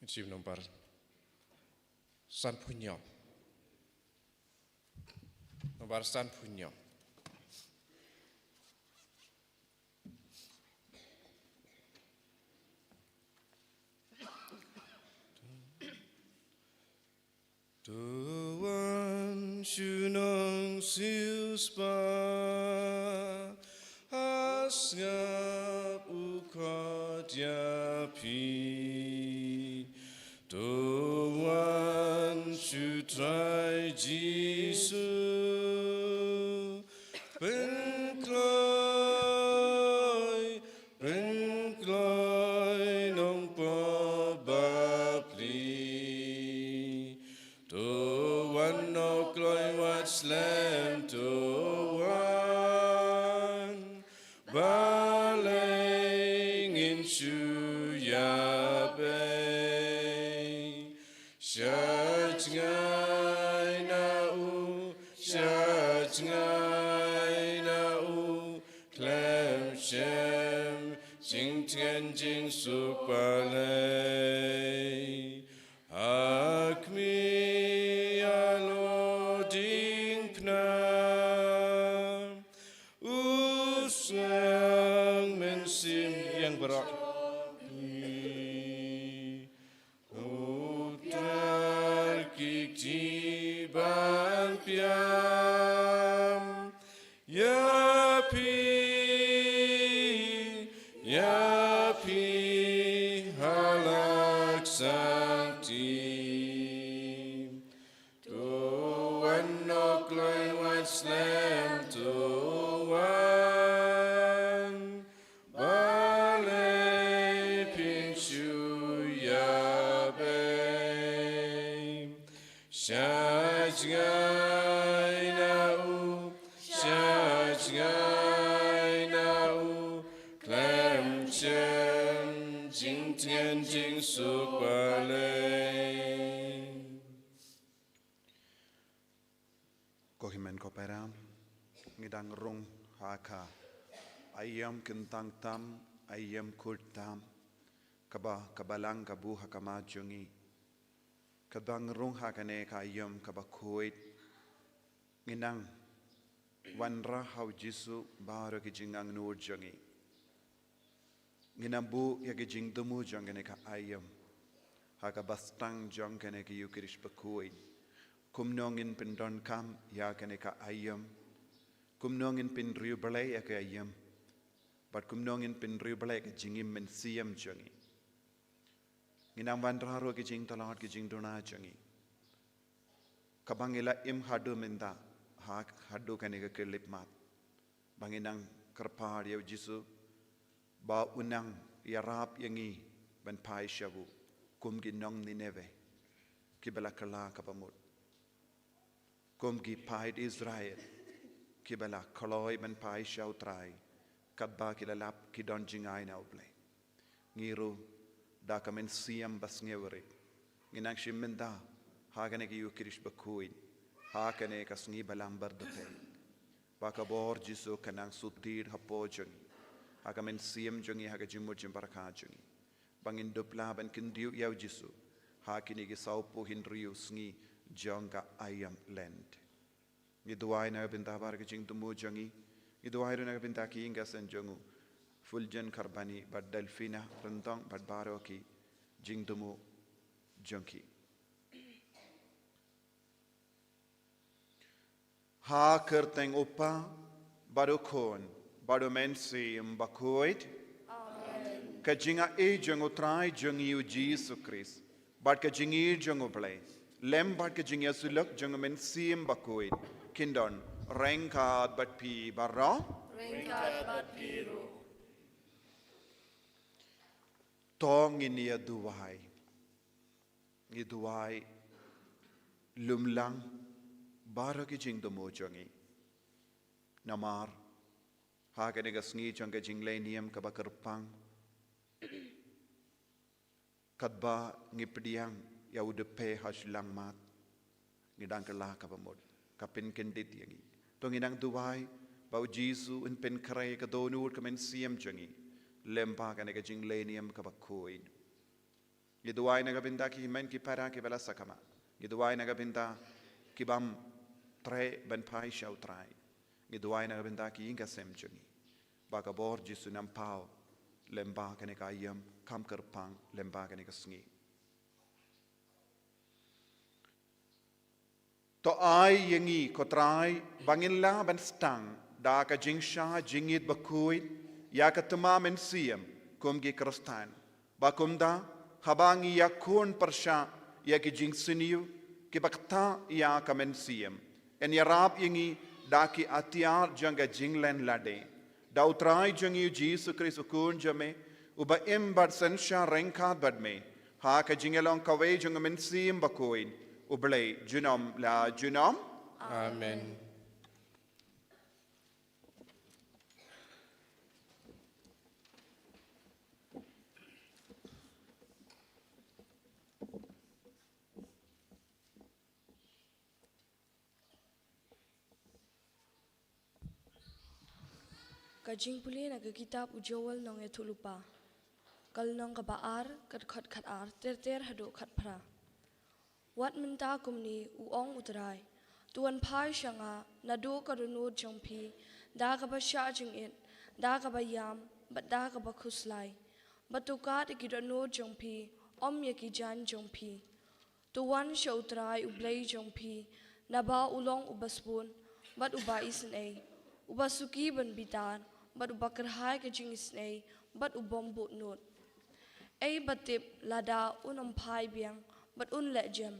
Chief number San Punyo. Number San Punyo. Tuhan sunong siuspa asngap ukadyapi Tuhan sutrai Jisu benkloy nong pabapli Tuhan no kloy wat slam Tuhan Balang in Shuyabe Shat ngai na u Klem shem Jing tian jing suk balay Akmi alo ding pnam Usang mensim yang berak Udar kik bang piam Yapi halak sakti Tuhan no kloy wat slam Tuhan Balay pinchu yabe Shaj ngai na u Klem chen jing tian jing suk balay Kohimen koperam ngidang rung haka ayam kentang tam ayam kultam kabalang kabu hakama jungi kadang rung hakane ka ayam Bakhuid nginang wanra hau Jisu baru kijingang nur jungi nginambu ya kijing demu jangane ka ayam haka bastang jangane ki yukirish Bakhuid kumnongin pindon kam ya kane ka ayam kumnongin pin riubalay ya ka ayam but kumnongin pin riubalay ka jingim men siyam jangi nginang wandraro ki jing talat ki jing dona jangi kabangila im hadu menda hak hadu kane ka kelip mat banginang kerpar ya Jisu ba unang yarap yangi ban pai shabu kum ginong Nineve kibala kala kapamut kum gi paid Israel kibala kaloi ban pai shau trai kabba kilalap kidon jingai na uble ngiru da kamen siam bas ngewre nginang shimenda hagane ki yukirish Bakhuid hakane ka sngi balang Ber-dpei baka bor Jisu kanang sutir hapojeng hakamen siam jongi haga jimur jimbaraka jongi bangin dupla ban kindiu yaw Jisu hakini gi saupo hinriu sngi jonga ayam land Iduai na binta bar jing tumu jongi iduai na binta ki inga sen jongu fuljan karbani bad delfina rentong bad baroki jing tumu jonki ha kerteng upa baru kon baru mensi Bakhuid ka jinga e jongu trai jongi u Jisu Christ bad ka jingi jongu play lem bad ka jinga sulok jongu mensi Bakhuid kindon rengkat bat pi barra rengkat bat piru tong ini duai lumlang bara ki jing do mojangi namar ha ka nega sngi jang ka jing lenium ka bakarpang kadba ngipdiang ya Ber-dpei haslang mat ngidang kala ka pamod kapin kendit yangi tong inang duwai bau Jisu in pen kray ka donur ka men siam jangi lempa ka nega jing lenium ka Bakhuid Giduay nagabinda ki himen ki para ki bala sakama. Giduay nagabinda ki bam tre ben pai shau trai. Giduay nagabinda ki inga sem jungi. Baga bor jisu nam pao lemba kene ka ayam kam kerpang lemba kene ka Sngi. To ai yengi kotrai bangin la ben stang da ka jingsha jingit Bakhuid ya ka temamen siem kum gi kristan bakumda habangi ya kun persha ya ki jingsiniu ki bakta ya ka men siem en ya rap yengi da ki atiar janga jinglen lade da utrai jangi Jesus Christ kun jame uba imbad sensha renkat badme ha ka jingelong kawe janga men siem Bakhuid Ublay junom la junom. Amen. Kajing puli naga kitab ujawal nong etulupa. Kal nong kabaar kat khat ar ter hado khat pra. Wat minta kumni uong utrai. Tuan pai shanga nado karunod jongpi. Da kaba sha jing it. Da kaba yam. But da kaba kuslai. Batukat ikiranod jongpi. Om yaki jan jongpi. Tuan sha utrai ublay jongpi. Naba ulong ubaspun. But uba isin ay. Ubasuki ban bitan. But ubakarhai ka jing isin ay. But ubombut not. Ay batip lada unam pai biang. But un let jem,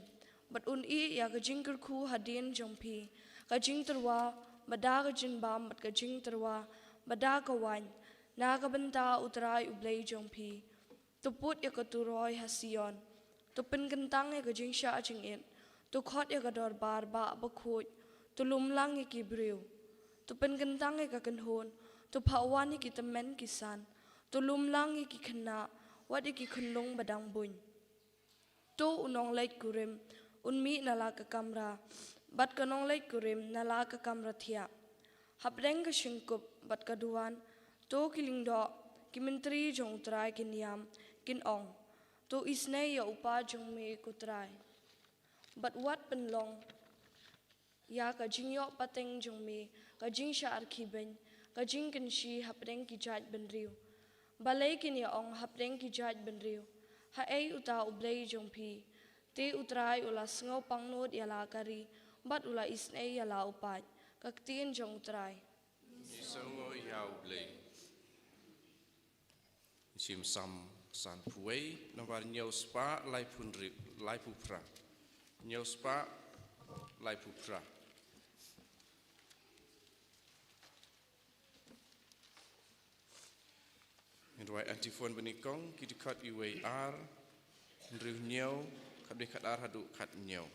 but un ya kajing kerku hadin jompi, kajing terwa, bada kajin bam, but kajing terwa, bada kawan, na kabenta utrai ublay jompi, to put ya katuroy hasion, to penkentang ya kajing sha jing it, to kot ya kador bar ba Bakhuid, to lumlang ya kibriu, to penkentang ya kakenhon, to pawan ya kitamen kisan, to lumlang ya kikena, wat ya kikenlong badang bun. To unong late kurim, unmi nala ka kamra, but kanong late kurim nala ka kamra thia. Hapreng ka shingkup, but kaduan, to kiling do, kimintri jong try kin yam, kin ong, to isne ya upa jong me kutray. But what penlong, ya ka jingyo pateng jong me, ka jing sha arkiben, ka jing kin shi hapreng ki jaj benriu. Balay kin ya ong hapreng ki jaj benriu. Haay uta ublay jongpi, te utray ula sngaw pangnod yala kari, bat ula isnay yala upat, kaktiin jong utray. Isango ya ublay. Isim sam san puway, nabar nyaw spa lai pupra. Nyaw spa lai pupra. Indway antifon benikong kita kat UAR ndriu nyau kabde kat ar hadu kat nyau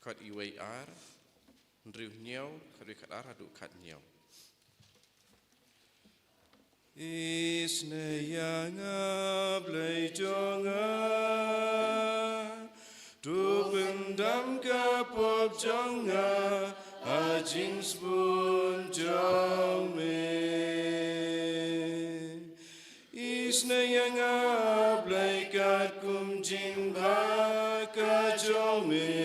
kat UAR ndriu nyau kabde kat ar hadu kat nyau isne yang ablay jonga tu pendam kapop jonga ajing spun jome Isna yang ablay kat kum jing baka jome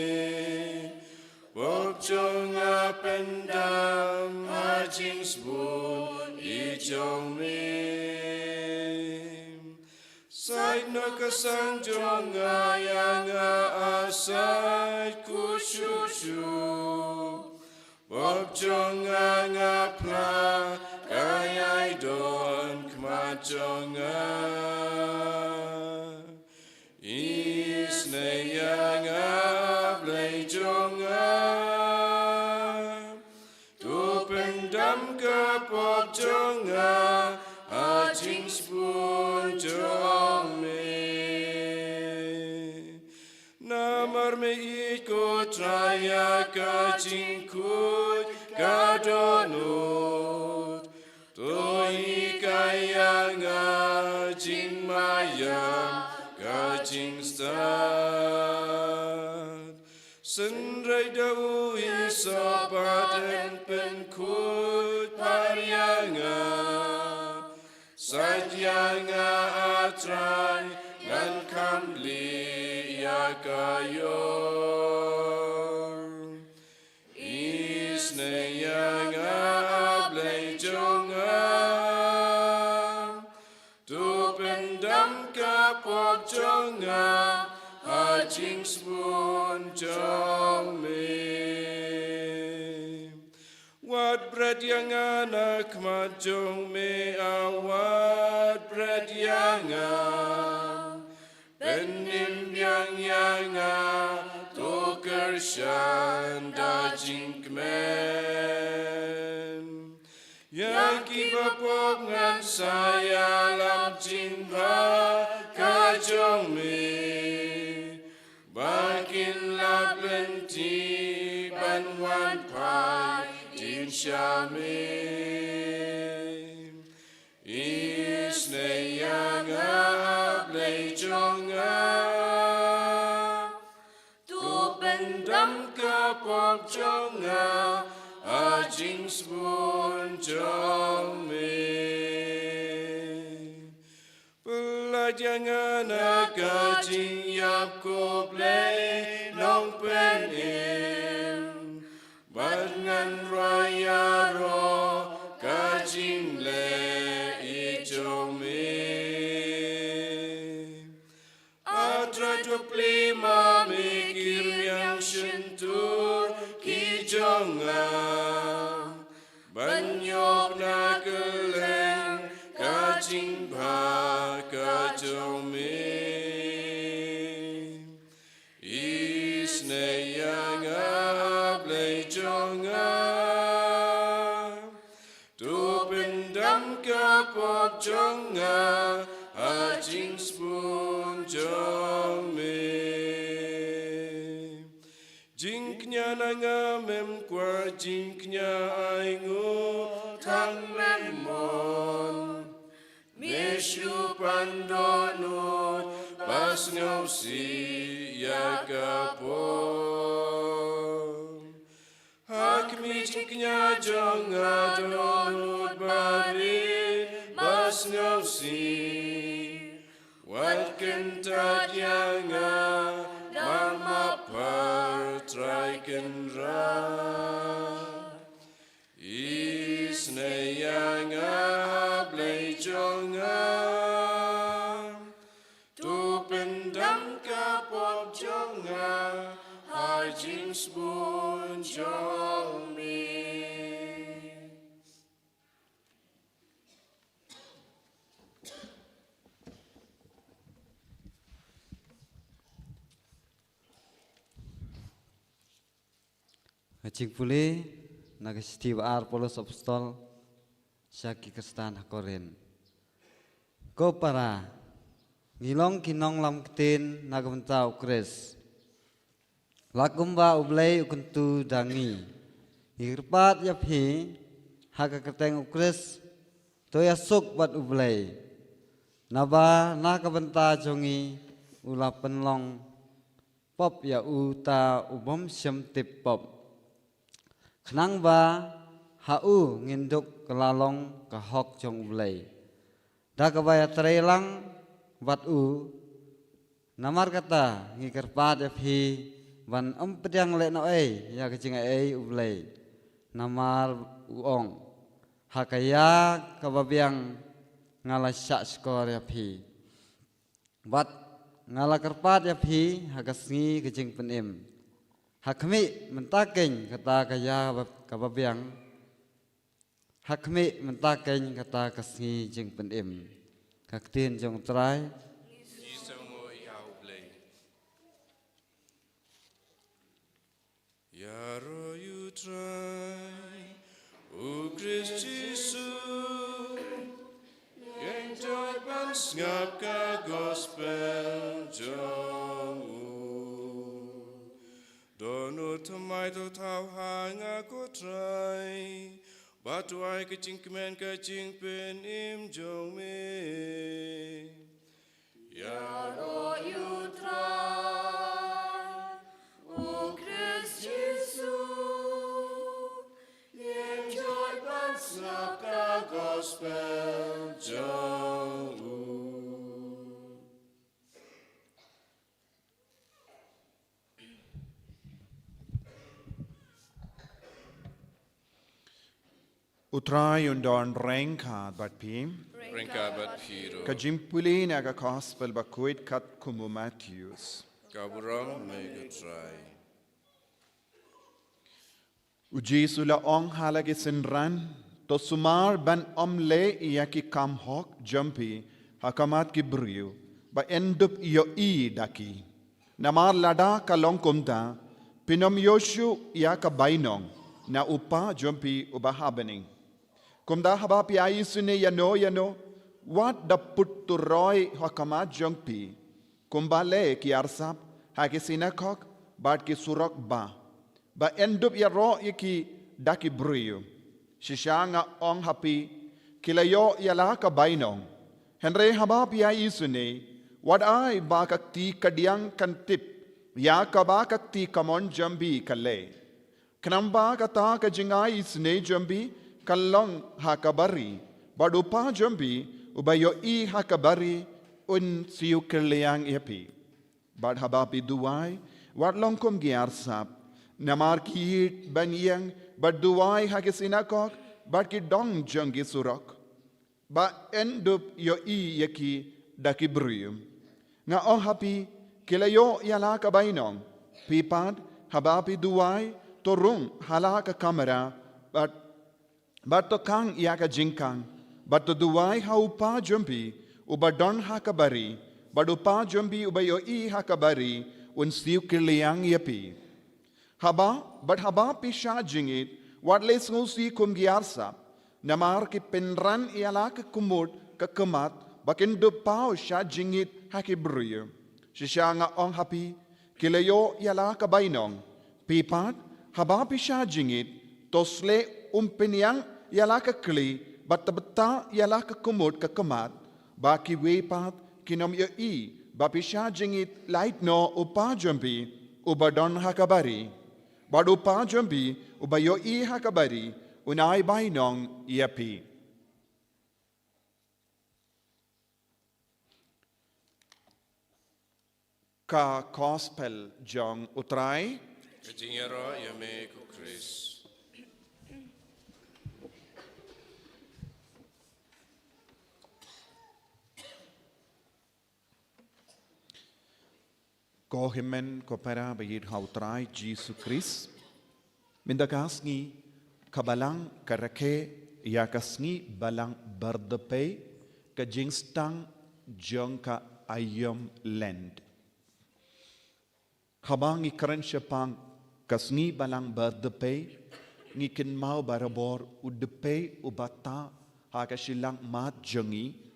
Wop jong apendam ajing spun I jome Said no kasang jong yang asay kushushu Wop jong apla kayay don kmajonga isne yang ablay jonga tu pendam kapop jonga ajing spun jome namar me iko traya kajing kut kadonut Toi kaya ngajing maya kajing stad Senrai dawu isabat en penkut paryanga Sadyanga atray ngan kamli ya kayor isnayang ablay jonga tu pendam kapok jonga hajing spoon jong me wat bread yang anak majong me awat bread yang benim yang tuker shan da jinkmen yang kibapok ngan saya lam jingha kajong me bakin la plenty ban wan pai din shame isnayang ablay jonga tu pendam kapok jonga ajing spoon jong me pelajangan agajing yap ko play nong penim bangan raya ro kajing le ijong me devoutly mikir yang sentur kijonga banyok na keleng kajing ba kajong me isnayang ablay jonga tu pendam kapok jonga hajing spoon jong me jingknya nangamem kwa jingknya aingu tang memon meshu pandonut pas ngausi ya kapon hakmi jingknya jonga donut bari pas ngausi wat kentat yang mama pertraikan ra isnayang ablay jonga tu pendam kapok jonga hajing spoon jong me Hajing puli nagestiwaar polos apostol syaki kestan hakorin. Ko para ngilong kinong lam ketin nagamenta ukres. Lakumba ublay ukuntu dangi. Hirpat yaphi haka keteng ukres toya suk bat ublay. Naba nakabenta jongi ula penlong pop ya uta ubom syam tip pop. Kenang ba hau nginduk kelalong kahok jong ublay. Da kabaya terelang bat u namar kata ngikir pat fi van empedang le no ya kecing ublay. Namar uong hakaya kababiang ngala syak skor ya fi. Bat ngala kerpat ya fi hagasngi kecing penim. Hakmi mentakeng kata kaya kababiang hakmi mentakeng kata kasngi jeng penim kaktin jong trai isango iaublay yaro you try o Christ Jesus enjoy pans ngap ka gospel jong dono tamai to tau hang aku try batu ai kecing kemen kecing pen im jong me ya ro you try o Christ Jesus enjoy pans ngap ka gospel jong Utrai undon rengka bat pim. Rengka bat piro. Kajimpuli naga gospel Bakhuid kat kumu Matthews. Kaburong megatrai. Uji sula ong halagi sinran. To sumar ban omle iya ki kam hok jumpi hakamat ki briu. Ba endup iyo daki. Namar lada kalong kumta. Pinom yoshu iya ka bainong. Na upa jumpi ubahabaning. Kumda haba pi ayisune yano. What da put to roy hakamat jumpi. Kumbale ki arsap. Haki sinakok. Bat ki surok ba. Ba endup ya ro iki daki briu. Shishanga ong happy, kilayo yala ka bainong. Henry haba pia isune, what I bakakti kadyang kantip, ya ka bakakti kamon jambi kale. Kanamba kata ka jingai isune jambi, kalong hakabari, badupa jambi, ubayo hakabari, un siu kirliang epi. Bad haba pi duwai, wat longkom giarsap, namar kiit banyang, but duwai hakisinakok, but ki dong jungi surok. Ba endup yo yaki daki brium. Nga ong happy, kilayo yala ka bainong. Pipad, habapi duwai, torung hala ka kamera, but to kang yaka jingkang, but to duwai haupa jumpi, uba don hakabari, but upa jumpi uba yo hakabari, un siu kirliang yapi. Haba pisha jingit, what les ngusi kum giarsa, namar ki penran iala ke kumut ke kemat, bakin do pau sha jingit haki bruyo. Shishanga ong hapi, kilayo iala ke bainong, pipat, haba pisha jingit, tosle umpenyang iala ke kli, bata iala ke kumut ke kemat, baki wepat, kinom yo bapisha jingit light no upa jumpi, ubadon hakabari. Badupa jumbi ubayo hakabari unai bainong iapi. Ka gospel jong utrai. Kajingero yame ku Chris. Ko himen ko para bayid hautrai Jesus Christ. Mindakas kabalang karake yakasngi balang Ber-dpei ka jingstang jong ka ayom land. Habang ikran siya pang kasngi balang Ber-dpei ngikin mau barabor udpei ubata haka silang mat jongi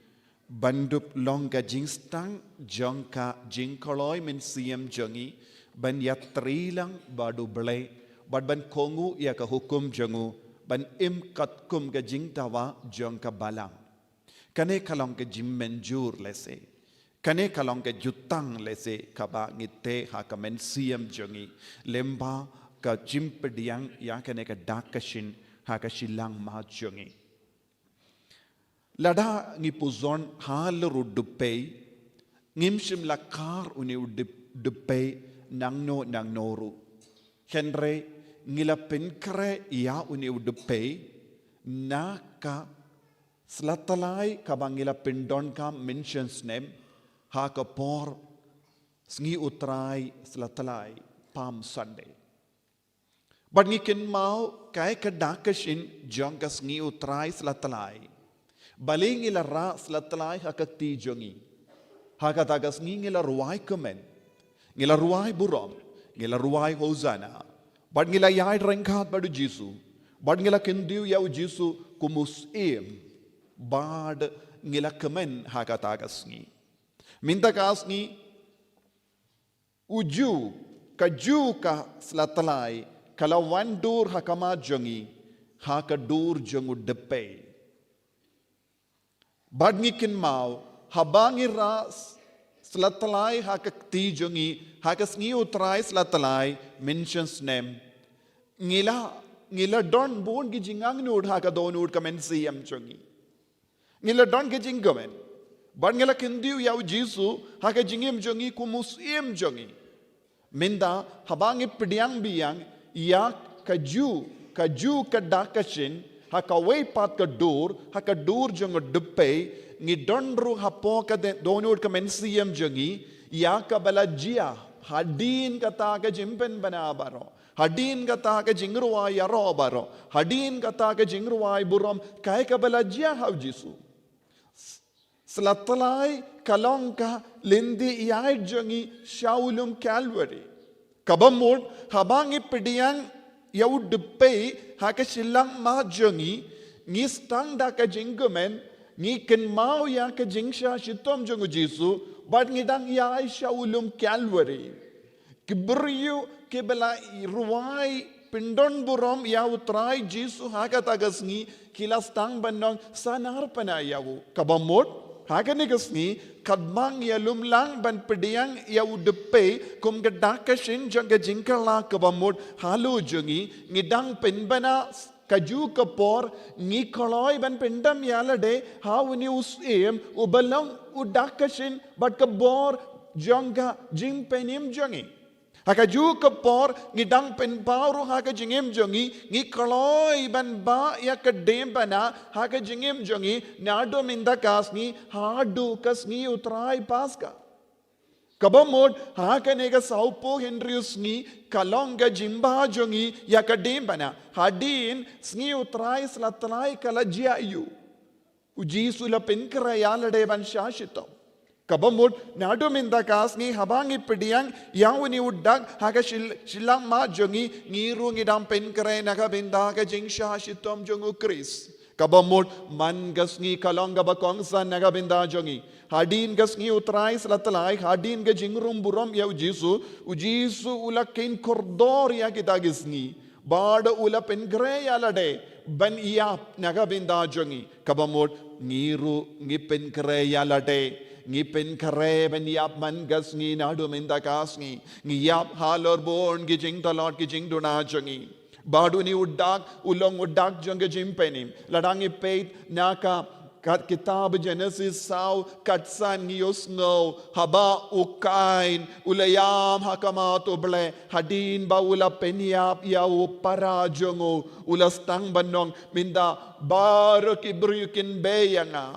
bandup long ka jingstang jong ka jingkoloy min siyam jongi ban yatrilang badu belay bad ban kongu ya ka hukum jongu ban im kat kum ka jingtawa jong ka balang kane kalong ka jimmenjur lese kane kalong ka jutang lese kaba ngite ha ka men siyam jongi lemba ka jimpediang ya kane ka dakashin ha ka silang ma jongi lada ngi puzon hal rudupei ngimsim lakar uni udupei nangno nangnoru henre ngila penkre ia uni udupei naka slatalai kabangila pendon kam mentions nem ha ka por sngi utrai slatalai Palm Sunday but ngi ken mau kai ka dakashin jong ka sngi utrai slatalai baling ila ra slatalai hakati jongi hakatagas ngila ruai kemen ngila ruai burom ngila ruai hosana bad ngila yai rengkat badu jisu bad ngila kendiu yau jisu kumus bad ngila kemen hakatagas ngi minta kas ngi uju ka slatalai kalau wandur hakama jongi hakadur jongu depei badngikin mau habangi ras slatalai hakakti jongi hakasngi utrai slatalai mentions nem ngila don bon gi jingang nud hakadon ud kamen siam jongi ngila don gi jingamen bad ngila kindiu yau jisu hakajingim jongi kumusim jongi minda habangi pediang biang ya kaju kadakashin hakaway pat ka dur jong dpei ngi donru hapo ka donur ka mensiem jongi ya ka balajia hadin kata ka jimpen banabaro hadin kata ka jingruwai yarobaro hadin kata ka jingruwai burom kai ka balajia hau jisu Selatlai kalongka lindi iai jongi shaulum Calvary. Kabamud habangi pediang yau dpei haka silang ma jongi ngi stang da ka jingumen ngi ken mau ya ka jingsha shitom jongu Jisu but ngidang iai shaulum Calvary. Kibriyu kibela ruwai pindon burom yau trai Jisu haka tagasngi kilastang banong sanar panayau. Kabamud Haganigasni, kadmang yalum lang ban pediang yau dpei kum gadakashin janga jinkala kabamud halu jungi ngidang penbana kaju kapor ngi koloi ban pendam yalade hawni usim ubalang udakashin but kabor janga jimpenim jangi Hakaju kapor ngidang penpauru haka jingim jongi ngi kaloi ban ba ya kadem bana haka jingim jongi nado minda kasni hadu kasni utrai paska kabamod haka nega saupo henrius ni kalonga jimba jongi ya kadem bana hadin sni utrai slatlai kalajia yu ujisu la penkra yalade ban shashitam Kabamud nado minda kasni habangi pediang yawni uddag haka silang ma jongi ngiru ngidam penkre naga binda ka jingsha shitom jongu Chris Kabamud man gasngi kalonga bakongsa naga binda jongi hadin gasngi utrai slatlai hadin ga jingrum burom yaw Jisu ujisu ulakin kordor ya kita gisngi bad ula penkre yalade ban iyap naga binda jongi Kabamud ngiru ngi penkre yalade Ngipen kare ben yap man gas ngi nadu minda kas ngi yap halor born gi jing talot gi jing duna jangi badu ni uddak ulong uddak jang gi jimpenim ladangi peit naka kat kitab Genesis sau katsan ngi yosno haba ukain ulayam hakamat uble hadin ba ula penyap ya para jongo ulastang banong minda baro kibryukin beyanga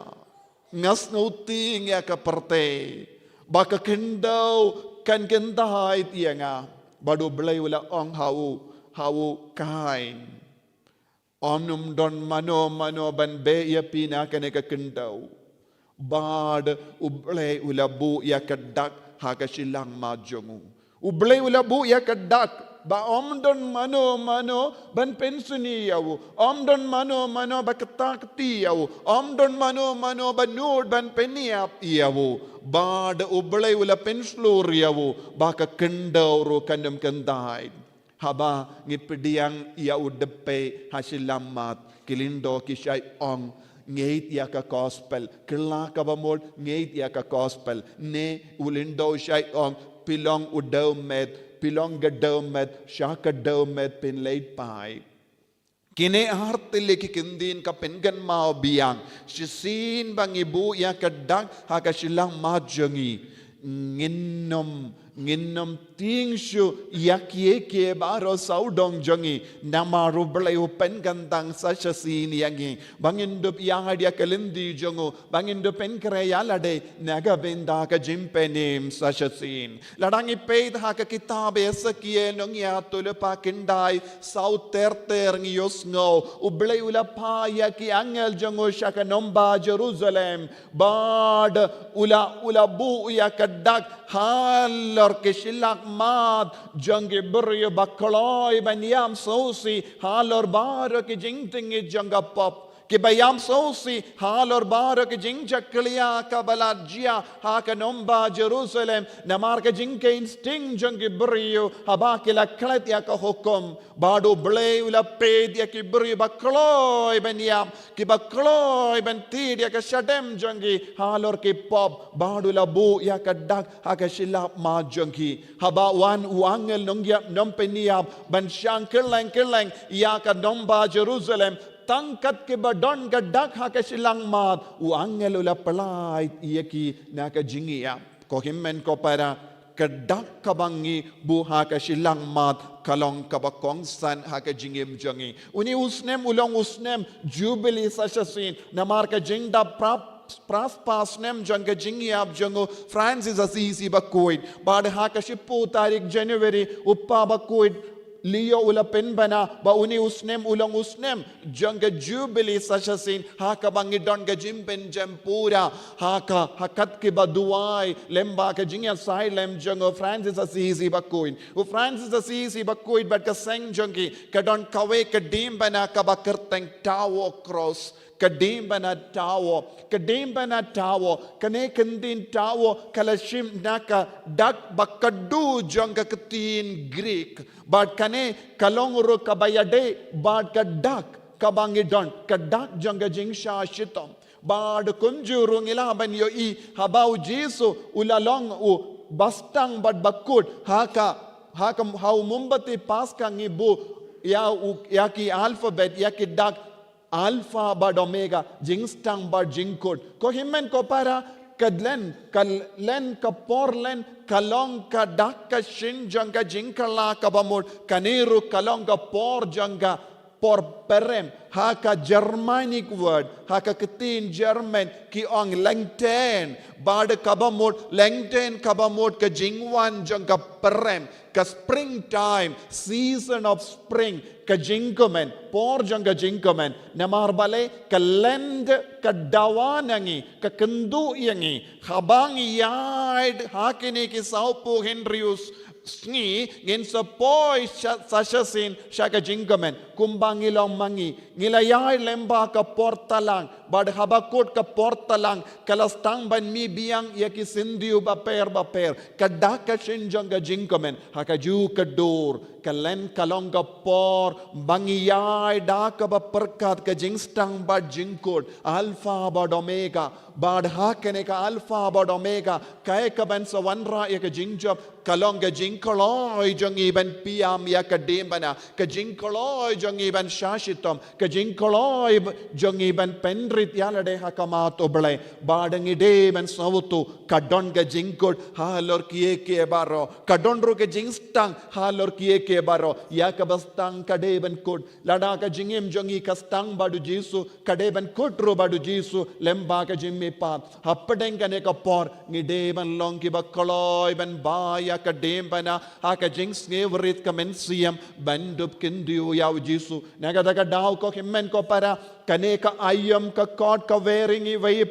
ngas nauting ya kaparte baka kendau kan kendai tianga badu belai wala ong hau kain omnum don mano ban be ya pina kaneka kendau bad ublai wala bu ya kadak haka silang majongu ublai wala bu ya kadak ba omdon mano ban pensuni yawu omdon mano bakatakti yawu omdon mano banud ban peniap yawu bad ublay ula penslur yawu baka kendawro kandam kandai haba ngipediang yawu dpei hasilamat kilindo kisay ong ngeit ya ka gospel kila kabamod ngeit ya ka gospel ne ulindo shay ong pilong udaw med pilong gadawmed, shaka dawmed pinlaid pai. Kine hartili kikindin ka pengan mao biyang, sisin bang ibu ya kadag haka silang majangi, nginom tingshu yakyeke baro saudong jangi, namaru belayu penkantang sasasin yangi, bangindup yang dia kalindi jangu, bangindup penkre yalade, naga benda ka jimpenim sasasin. Ladangi peit haka kitab Ezekiel nong yatul pakindai, sau terter ngiyos ngo, ublay ula pa yaki angel jangu shaka nomba Jerusalem, bad ula bu yakadak halor kishilak mad jangi buryo bakloi banyam sosi halor baro ki jingting janga pop ki bayam sosi halor baro ki jing jakliya kabalajia haka nomba Jerusalem namar ka jingke insting jangi buryo habaki la klet ya ka hukum bado blay ula ped ya ki buryo bakloi banyam ki bakloi ban thied ya ka shadem jangi halor ki pop bado la bu ya ka dak haka shilap ma jangi haba wan uangel nongyap nompeniap ban shang keleng ya ka nomba Jerusalem tangkat ke badon gadak haka silang mat uangel ula pelai iya ki naka jingia ko himmen ko para kedak kabangi buha ka silang mat kalong kabakong san haka jingim jangi uni usnem ulong usnem jubilee sasasin namar ka jingda trespasses janga jingiab jango Francis Assisi Bakhuid bad haka shippu tarik January uppa Bakhuid Leo ula penbana ba uni usnem ulang usnem janga jubilee sasasin haka bangi don ga jimpen jampura haka hakat ki baduai lemba ka jingya sai lem jango Francis Assisi Bakhuid u Francis Assisi Bakhuid bat ka seng jangi ka don kawe ka dimbana ka bakerteng tawo cross Kadimbana tawo, kane kendin tawo, kalashim naka, dak bakadu janga ketin Greek, but kane kalonguru kabayade, but kadak kabangidon, kadak janga jingsha shitom, but kunjurung ilaban yo habau Jesu ulalong bastang but bakut, haka how mumbati paskang ibu, yaki alphabet, yaki dak, Alpha bad omega, jingstang bad jingkod. Ko himmen ko para kadlen, kalen ka porlen, kalong ka dak ka shin janga jinkala ka bamur, kaniru kalong ka por janga por perem. Haka Germanic word, haka ketin German ki ong lengten, bad kabamur, lengten kabamur ka jingwan janga perem. Ka springtime, season of spring, ka jingkomen, por janga jingkomen, namar bale ka lend ka dawanangi, ka kendu yangi, habang yaid hakini ki saupu Henrius Sngi ngin sa poi sasasin shaka jingkomen, kumbang ilong mangi, nilayay lemba ka portalang, bad habakut ka portalang, kalastang ban mi biyang yaki sindiu baper, kadaka shinjang ka jingkomen, hakaju ka door, kalen kalong ka por, bangiyay daka ba perkat ka jingstang bad jingkod, alpha bad omega, bad hakene ka alpha bad omega, kaya ka ban sa wanra yaka jingjob, kalong ka jingkoloy jang iban piyam yaka dimbana, ka jingkoloy jang iban shashitom, ka jingkoloy jang iban penrit yalade hakamat oble, badang ide ban savutu, kadon ka jingkod, halor kiye baro, kadon ro ka jingstang, halor kiye baro, yakabastang kadeban kod, lada ka jingim jangi kastang badu Jesu, kadeban kod ro badu Jesu, lemba ka jimmi pat, happadeng ka ne ka por, ngideban long ki bakoloy ban baya ka dembana, haka jings ngeverit ka mensiam, bandup kindiu yaw Jesu, nagadaka daw ko himmen ko para, kane ka ayam ka kod ka wearing iway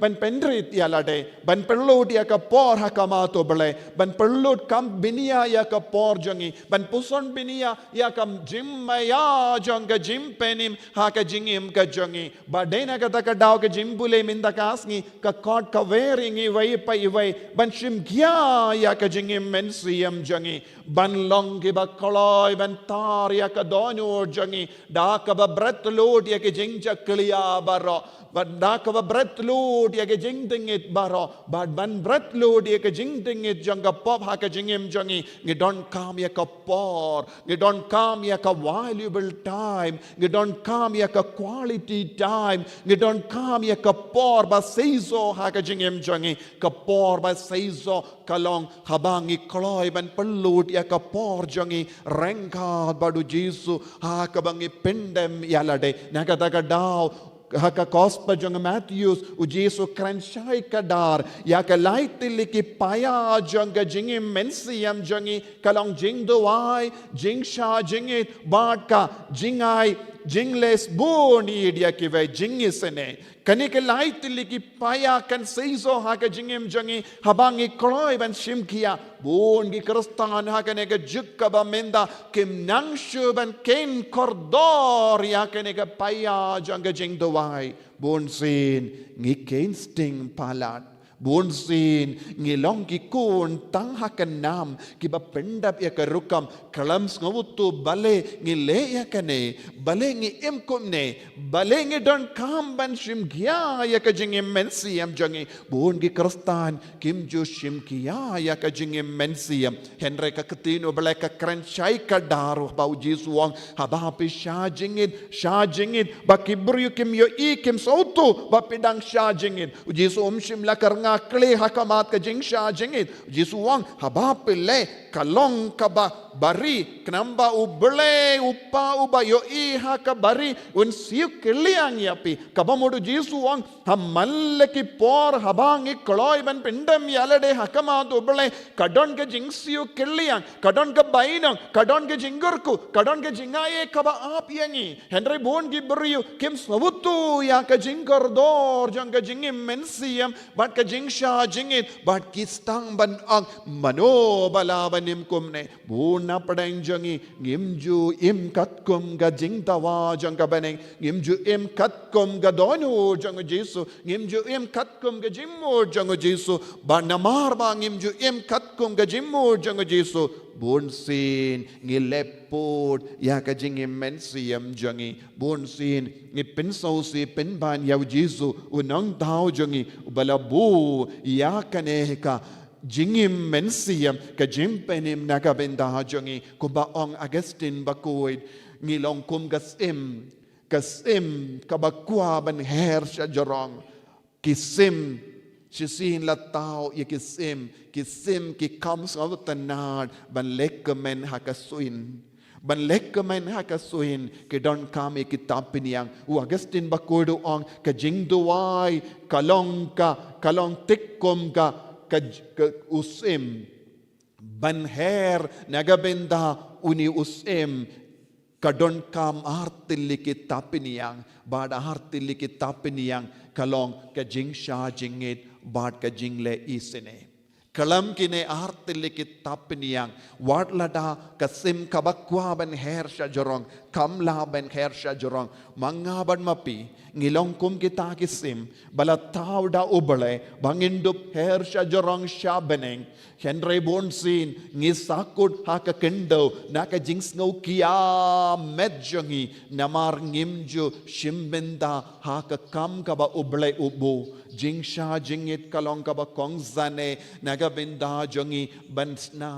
ban pendrit yalade ban perlut ya ka por hakamato bele ban perlut kam binia ya ka por jangi ban puson binia ya kam jimmaya janga jimpenim haka jingim ka jangi badena ka taka daw ka jimbule minda kasngi ka kod ka wearing iway ban shimgya ya ka jingim mensiam jangi ban long ki ba koloy ban tar ya ka donur jangi da ka ba bret lod ya jingja kliya baro but daka ba bret load ya ke jingding it baro but ban bret load ya ke jingding it janga pop ha ke jingim jangi ngi don't come ya ka por ngi don't come ya ka valuable time ngi don't come ya ka quality time ngi don't come ya ka por ba seizo ha ke jingim jangi ka por ba seizo kalong habangi kloy ban pelud ya ka por jangi rengka badu Jesu ha ka bangi pendem yalade naga daga daw haka kospa jang Matthews u Jesu kranshai kadar ya ka laitili ki paya jang jingi mensiam jangi kalong jing doai jing sha jingit bad ka jingai jingles boni dia ki ve jingisene kani ke laitili ki paya kan seizo haka jingim jangi habangi kloy ban shimkia bon gi kristan haka ne ke jukka ba menda kim nangshu ban ken kordor ya kene ke paya jang jing doai bon sin ngi ken sting palat bon sin ngi long ki kun tang hakan nam ki ba pendap ya ke rukam kalam ngawutu bale ngi le ya kane bale ngi em kum ne bale ngi don kam ban shim gya ya ka jing mensiam jangi bon gi kristan kim ju shim kya ya ka jing mensiam henre ka ketino bale ka kranchai ka daru ba Jesu wang haba pi sha jingit ba kibru kim yo i kim sautu ba pidang sha jingit Jesu shim la karnga na kli hakamat ka jing sha jingit jisuang habapile kalong kaba bari knamba ubele upa uba yo I haka bari un siu kiliang yapi kabamodu jisuang hamalle ki por habang I kloi ban pindam yalade hakamat ubele kadon ke jing siu kiliang kadon ke bainang kadon ke jingurku kadon ke jingaye kaba ap yangi Henry bon gi beriu kim savutu ya ka jingkor dor jang ka jingim mensiam bat ka jingsha jingit bat kistang ban ang mano balabanim kumne buna padang jangi ngimju im katkum ga jingtawa jang ka baneng ngimju im katkum ga donu jang Jesu ngimju im katkum ga jimmu jang Jesu banamar ba ngimju im katkum ga jimmu jang Jesu bun sin ngilepot ya ka jingim mensiam jangi bun sin ngi pensau si penban yaw Jesu unang tao jangi balabu ya kaneka jingim mensiam ka jimpenim nakabenda jangi kubaong Augustine Bakhuid ngilong kum kasim kabakwa ban her sya jorong kisim Sisin la tao ya kisim ki comes out tanad ban lekkemen hakasuin ban lekkemen hakasuin ke don kami kitab piniang u Augustine Bakhuid ong ka jingduai kalong tikkom ka usim ban her nagabenda uni usim kadon kam artili kitab piniang bada artili kitab piniang kalong ka jingsha jingit bad ka jingle isine kalam kine artili kitab piniang wad lada kasim kabakwa ban her sya jorong kamla ban her sya jorong mangaban mapi ngilong kum kita kisim bala tau da ubale bangindup her sya jorong sya beneng Henry bonsin ngisakut haka kendo naka jings ngau kia medjongi namar ngimju shimbenda haka kam kaba uble ubu jingsha jingit kalong kaba kongzane naga benda jongi bansna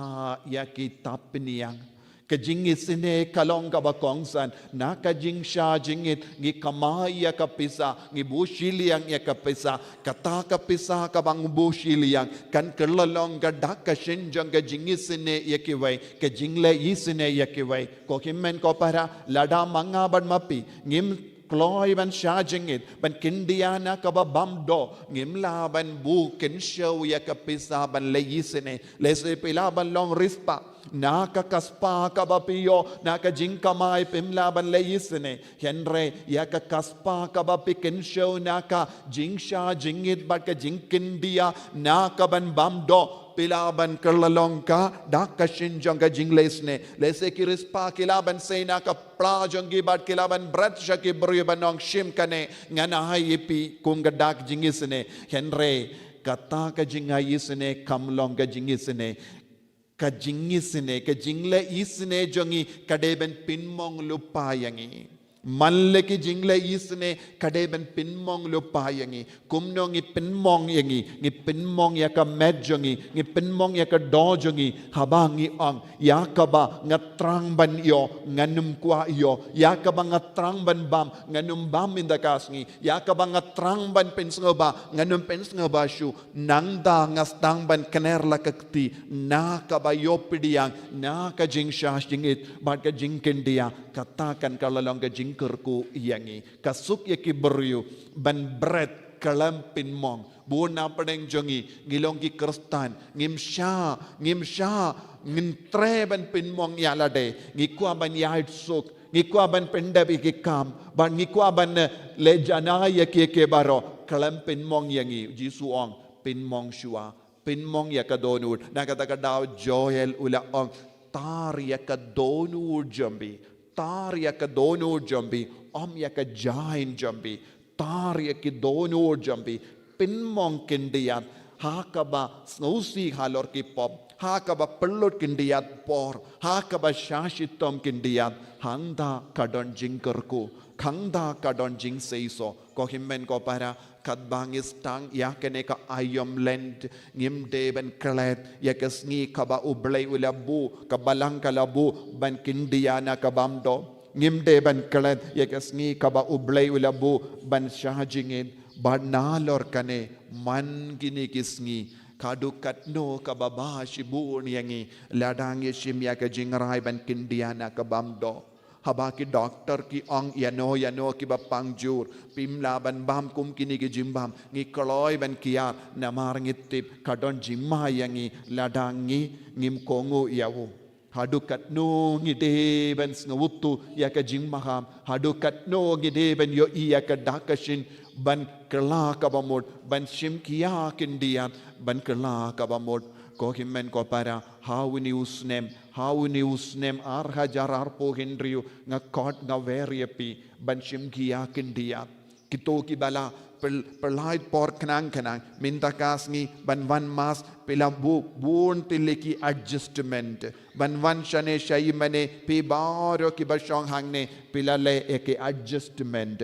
yaki tapniang kajingis ine kalong kaba kongsan naka jingsha jingit ngi kamaya kapisa ngi bushiliang ya kapisa kata kapisa kabang bushiliang kan kelalong gadak ka shinjang ka jingis ine yakiwai ka jingle isine yakiwai ko kimmen ko para lada mangaban mapi ngim Kloi ban shajingit ban kindiana kaba bamdo ngimla ban bu kinshow ya kapisa ban leyisine lese pila ban long rispa naka kaspa kaba piyo naka jingkamay pimla ban leyisine henre ya ka kaspa kaba pikinshow naka jingsha jingit bat ka jingkindia naka ban bamdo pilaban kerlalong ka dak ka shinjong ka jinglesne lese kirispa kilaban say na ka plajong gibat kilaban brat sya ki beryabanong shim kane nganahay ipi kung gadak jingisne henre kata ka jingayisne kamlong ka jingisne ka jingle isne jongi kadeben pinmong lupayangi Malle ki jingle isne kadeben pinmong lupayangi kumno ngi pinmong yangi ngi pinmong ya ka medjongi ngi pinmong ya ka dojongi habangi ang yakaba ngatrang ban yo nganum kwa yo yakaba ngatrang ban bam nganum bam indakasngi yakaba ngatrang ban pensngoba nganum pensngoba shu nangda ngastang ban kanerla kakti na kabayo pidiang na ka jingsha jingit bad ka jingkendia katakan kalalong ka jingkerku iyangi kasuk ya ki beryu ban bread kalam pinmong buona padeng jongi ngilong ki kristan ngimsha ngintre ban pinmong yalade ngikwa ban yait suk ngikwa ban pendabi ki kam ban ngikwa ban lejana ya ki ke baro kalam pinmong yangi jisuong pinmong shua pinmong ya kadonur nakataka daw joel ulaong tar ya kadonur jambi tar ya ka donor jambi om ya ka jain jambi tar ya ki donor jambi pinmong kindiyat hakaba snausi halor ki pop hakaba pellot kindiyat por hakaba shashitom kindiyat hangda kadon jingkerku khangda kadon jing seiso ko himmen ko para kadbangis tang yakene ka ayom lend ngim de ban klet yakasngi kaba ublay ulabu kabalang kalabu ban kindiana kabamdo ngim de ban klet yakasngi kaba ublay ulabu ban shahjingin badnalor kane man gini kisngi kadukat no kababa shibun yangi ladangi shimya ka jingrai ban kindiana ka bamdo habaki doctor ki ong yano ki bapangjur pimla ban bam kum kini ki jimbam ngi koloi ban kia namar ngitip kadon jimma yangi ladangi ngim kongo yawu hadukat no ngide ban ngawutu ya ka jimmaham hadukat no ngide ban yo iya ka dakashin ban kela ka bamod ban shim kia kindian ban kela ka bamod ko himmen ko para how ni usnem ar hajar ar po hendriu nga kot nga veriepi ban shim kia kindian kito ki bala perlait por kanang minta kasngi ban van mas pela bun tiliki adjustment ban van shane shay mane pi baro ki bashong hangne pela le ek adjustment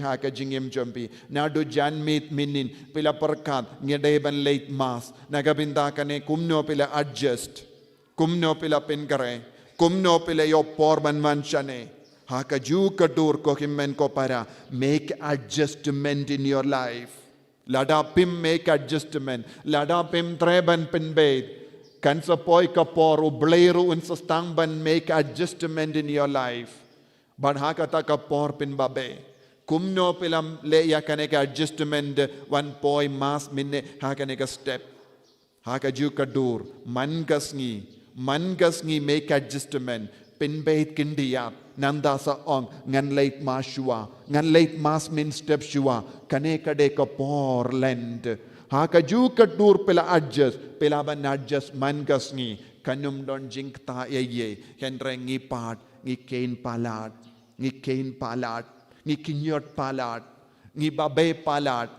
ha ka jingem jompi nadu janmit minin pela perkat ngede ban late mas nagabinda kane kumno pela adjust kumno pela penkare kumno pela yo por ban van shane haka ju kadur ko himmen ko para make adjustment in your life lada pim make adjustment lada pim treban penbed kan sa poi ka poru bleru un sastang ban make adjustment in your life ban haka ta ka por pin babe kumno pilam le ya kaneka adjustment one poi mas minne haka ne ka step haka ju kadur man gasngi make adjustment penbed kindiya nanda sa ong ngan late mas shua ngan late mas min step shua kane kade ka por lend ha ka ju ka dur pela adjust pela ban adjust man gasngi kanum don jingta ye henre ngi pat ngi kein palat ngi kinyot palat ngi babe palat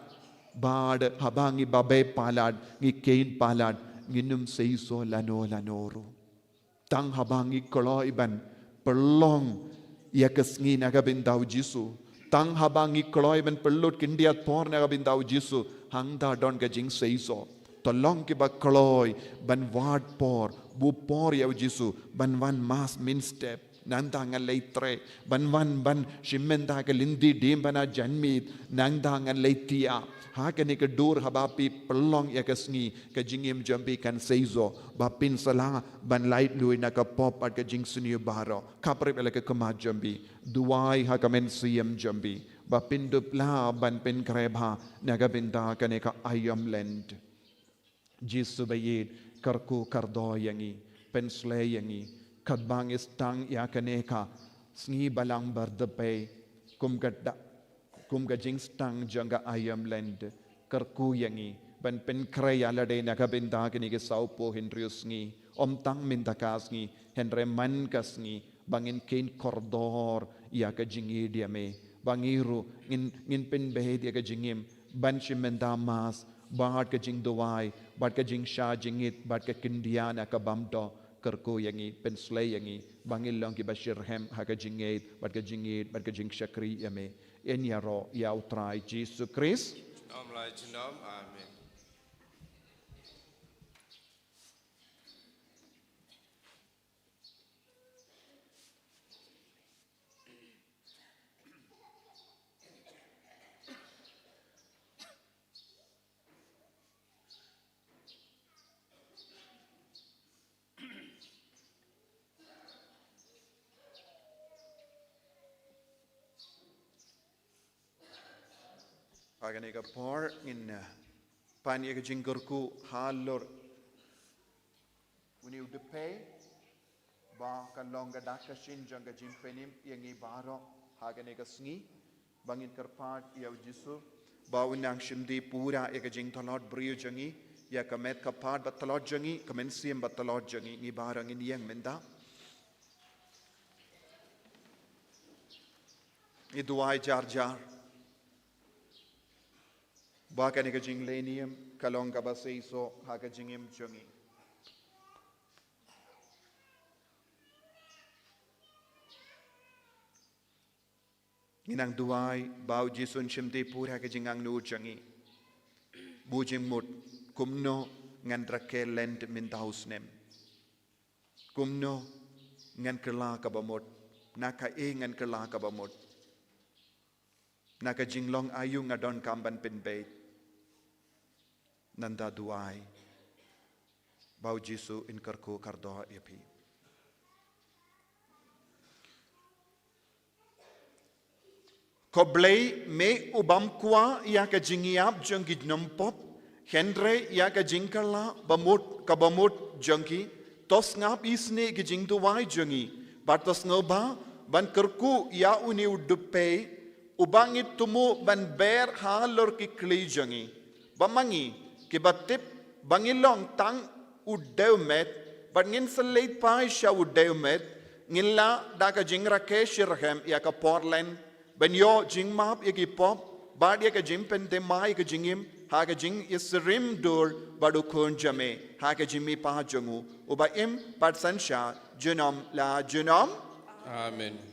bad habangi babe palat ngi kein palat nginum seiso lanoru tang habangi koloi ban perlong ia kesngi nagabindau Jisu tang habangi koloi ban perlut kindiat por nagabindau Jisu hangda don gajing seiso tolong ki ba koloi ban wad por bu por ya Jisu ban wan mas min step nanda ngaleitre ban shimenda ka lindi dim bana janmit nanda ngaleitia hakani ka dur habapi pelong ya kasngi ka jingim jambi kan seizo bapin sala ban light lui na ka pop at ka jing suniu baro kapre bela ka kama jambi duai ha kamen siem jambi bapin dupla ban pen krebha naga binda kane ka ayam land jisu bayid karku kardo yangi pensle yangi kadbang istang ya kane ka sngi balang Ber-dpei kum ga jing stang janga ayam land karku yangi ban pen kreya lade nakabinda kini ke saupo hendrius ngi om tang mindakas ngi henre man kas ngi bangin kein kordor ya ka jingi diame bangiru ngin pen behed ya ka jingim ban shimenda mas bat ka jing duwai bat ka jing sha jingit bat ka kindiana ka bamdo karku yangi pen slay yangi bangil long ki bashirhem ha ka jingit bat ka jing shakri yame en yaro ya utrai Jesus Christ Omlai Chinom, Amen. Agane ka por in panya ka jingurku halor uni udpei ba kalonga dakashin janga jimpenim yangi baro hagane ka sngi bangin karpat ya Jisu ba unang shimdi pura ya ka jing talot brio jangi ya ka met ka pat batalot jangi kamensiem batalot jangi ngi barang in yang menda iduai jar baka ni ka jing lenium kalong ka baseiso ha ka jingim chungi inang duai bau jisun shimdi pura ka jingang nu changi bujim mut kumno ngan rakel lent min tausnem kumno ngan kela ka bamot naka ngan kela ka bamot Naka jinglong ayung ngadon kamban penbait. Nanda duai. Bau Jisu in karku kardoa yapi. Koblei me ubam kwa ya ka jingiap jeng gidnompop. Henry ya ka jingkala bamut jengki. Tos ngap isne ke jing duai jengi. Batas ngoba ban kerku ya uni Ber-dpei. Ubangit tumu ban ber halor ki kli jengi. Bamangi ki batip bangilong tang udeumet, but ngin seleit pai sha udeumet, ngin la da ka jing rakesh rahem ya ka Portland, ben yo jing map ya ki pop, bad ya ka jing pente mai ka jingim, ha ka jing isrim dur badu kun jame, ha ka jimi pa jungu, uba im pat sansha junom la junom. Amen.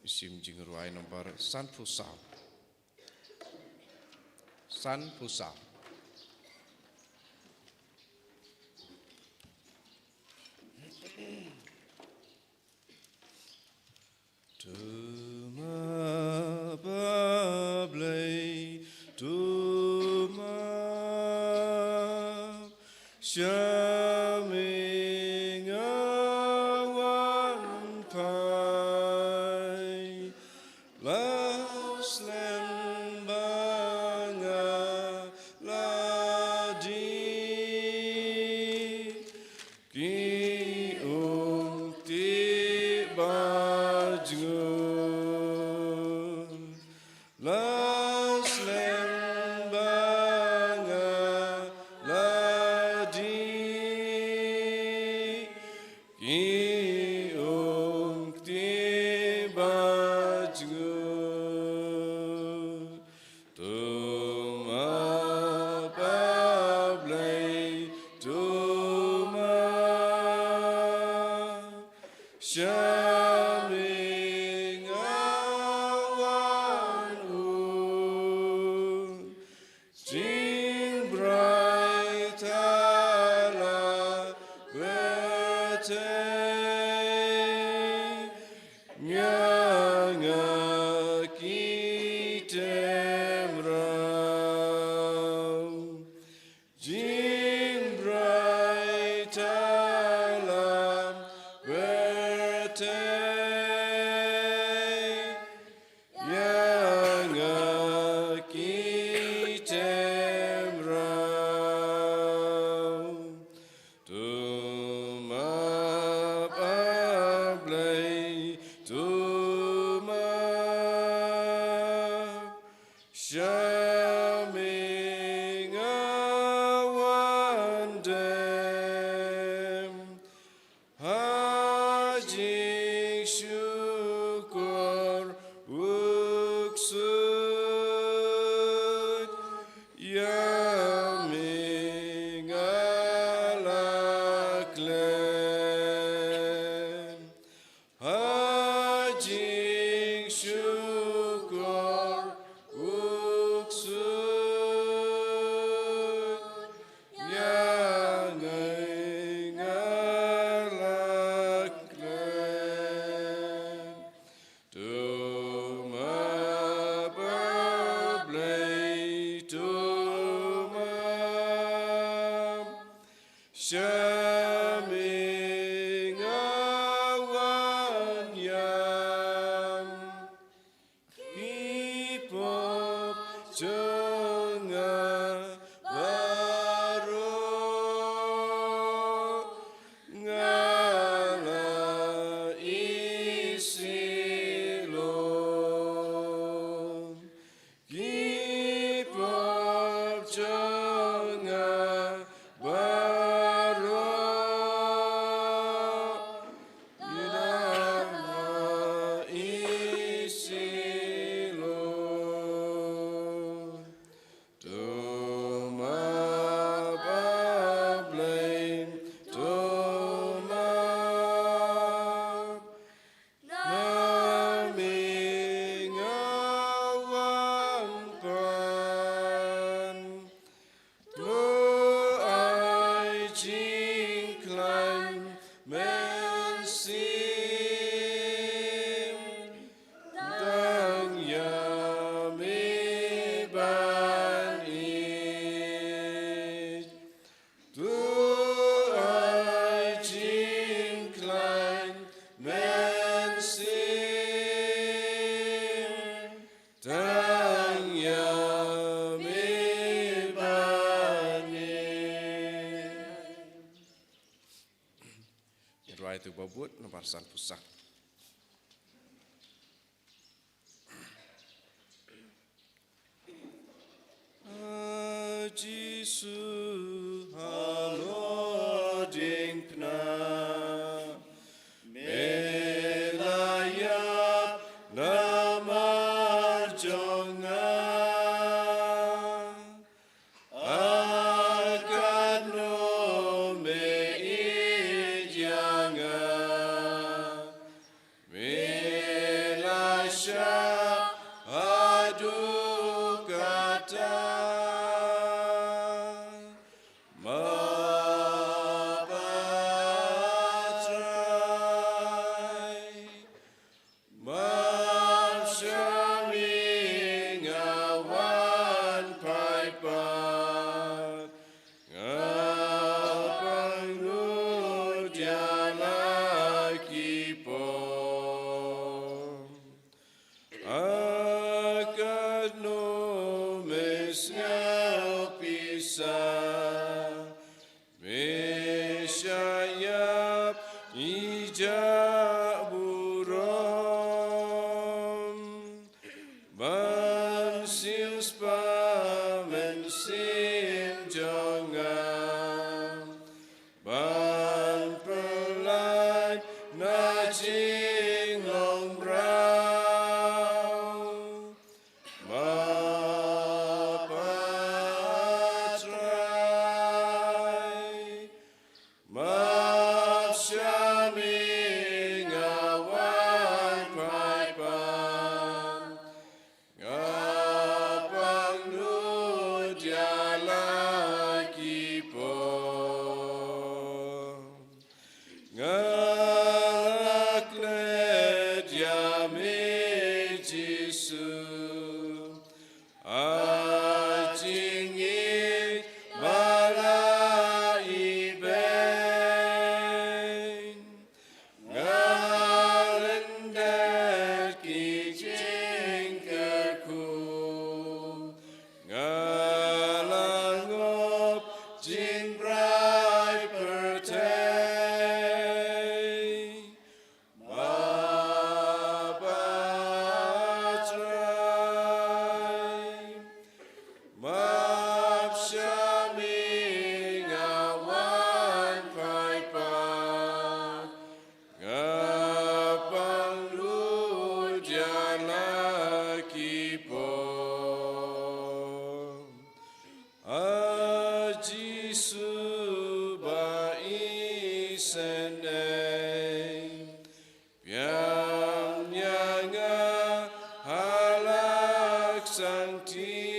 Isim jingruai nomor San Pusau. San Pusau. Tuma bablei, tuma shaming awan pai, laus lembanga ladi, ki ukti bajngun, laus lembanga ladi, ki ukti bajngun, tuma bablei, tuma shaming awan jing bright ala berte nyanga kitemrau jing bright alam berte nyanga kitemrau tuma bablei tuma shaming awan dem hajik syukur uksud yaming alaklen hajik syukur uksud yaming alaklen tuma bablei tuma shaming awan yam ipop jonga baro ngala isilon ipop jonga baro yudama isilon. tu babut nabarsan pusat. Jisu haloding na melayap namarjonga akan no meijanga melasya adu kata Sancti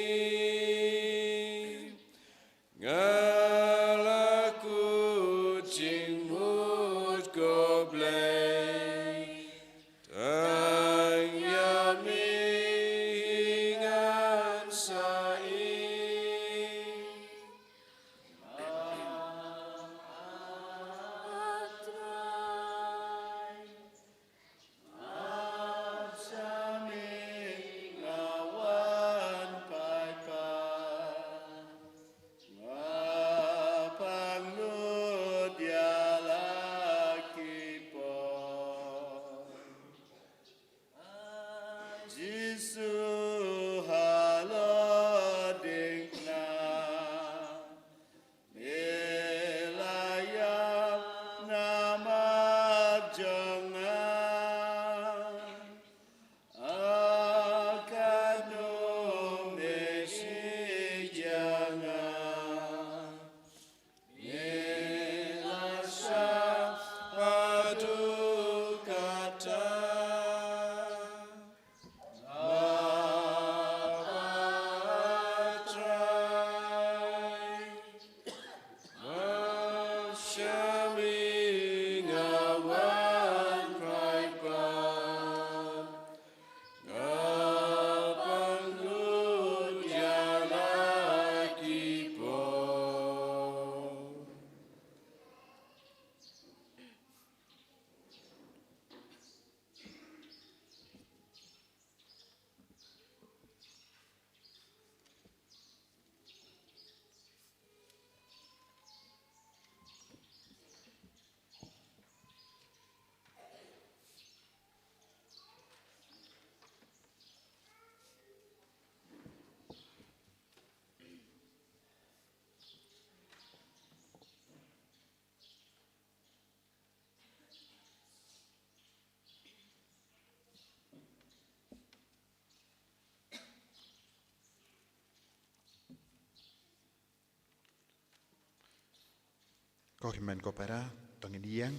Kohimen kopera tongin yang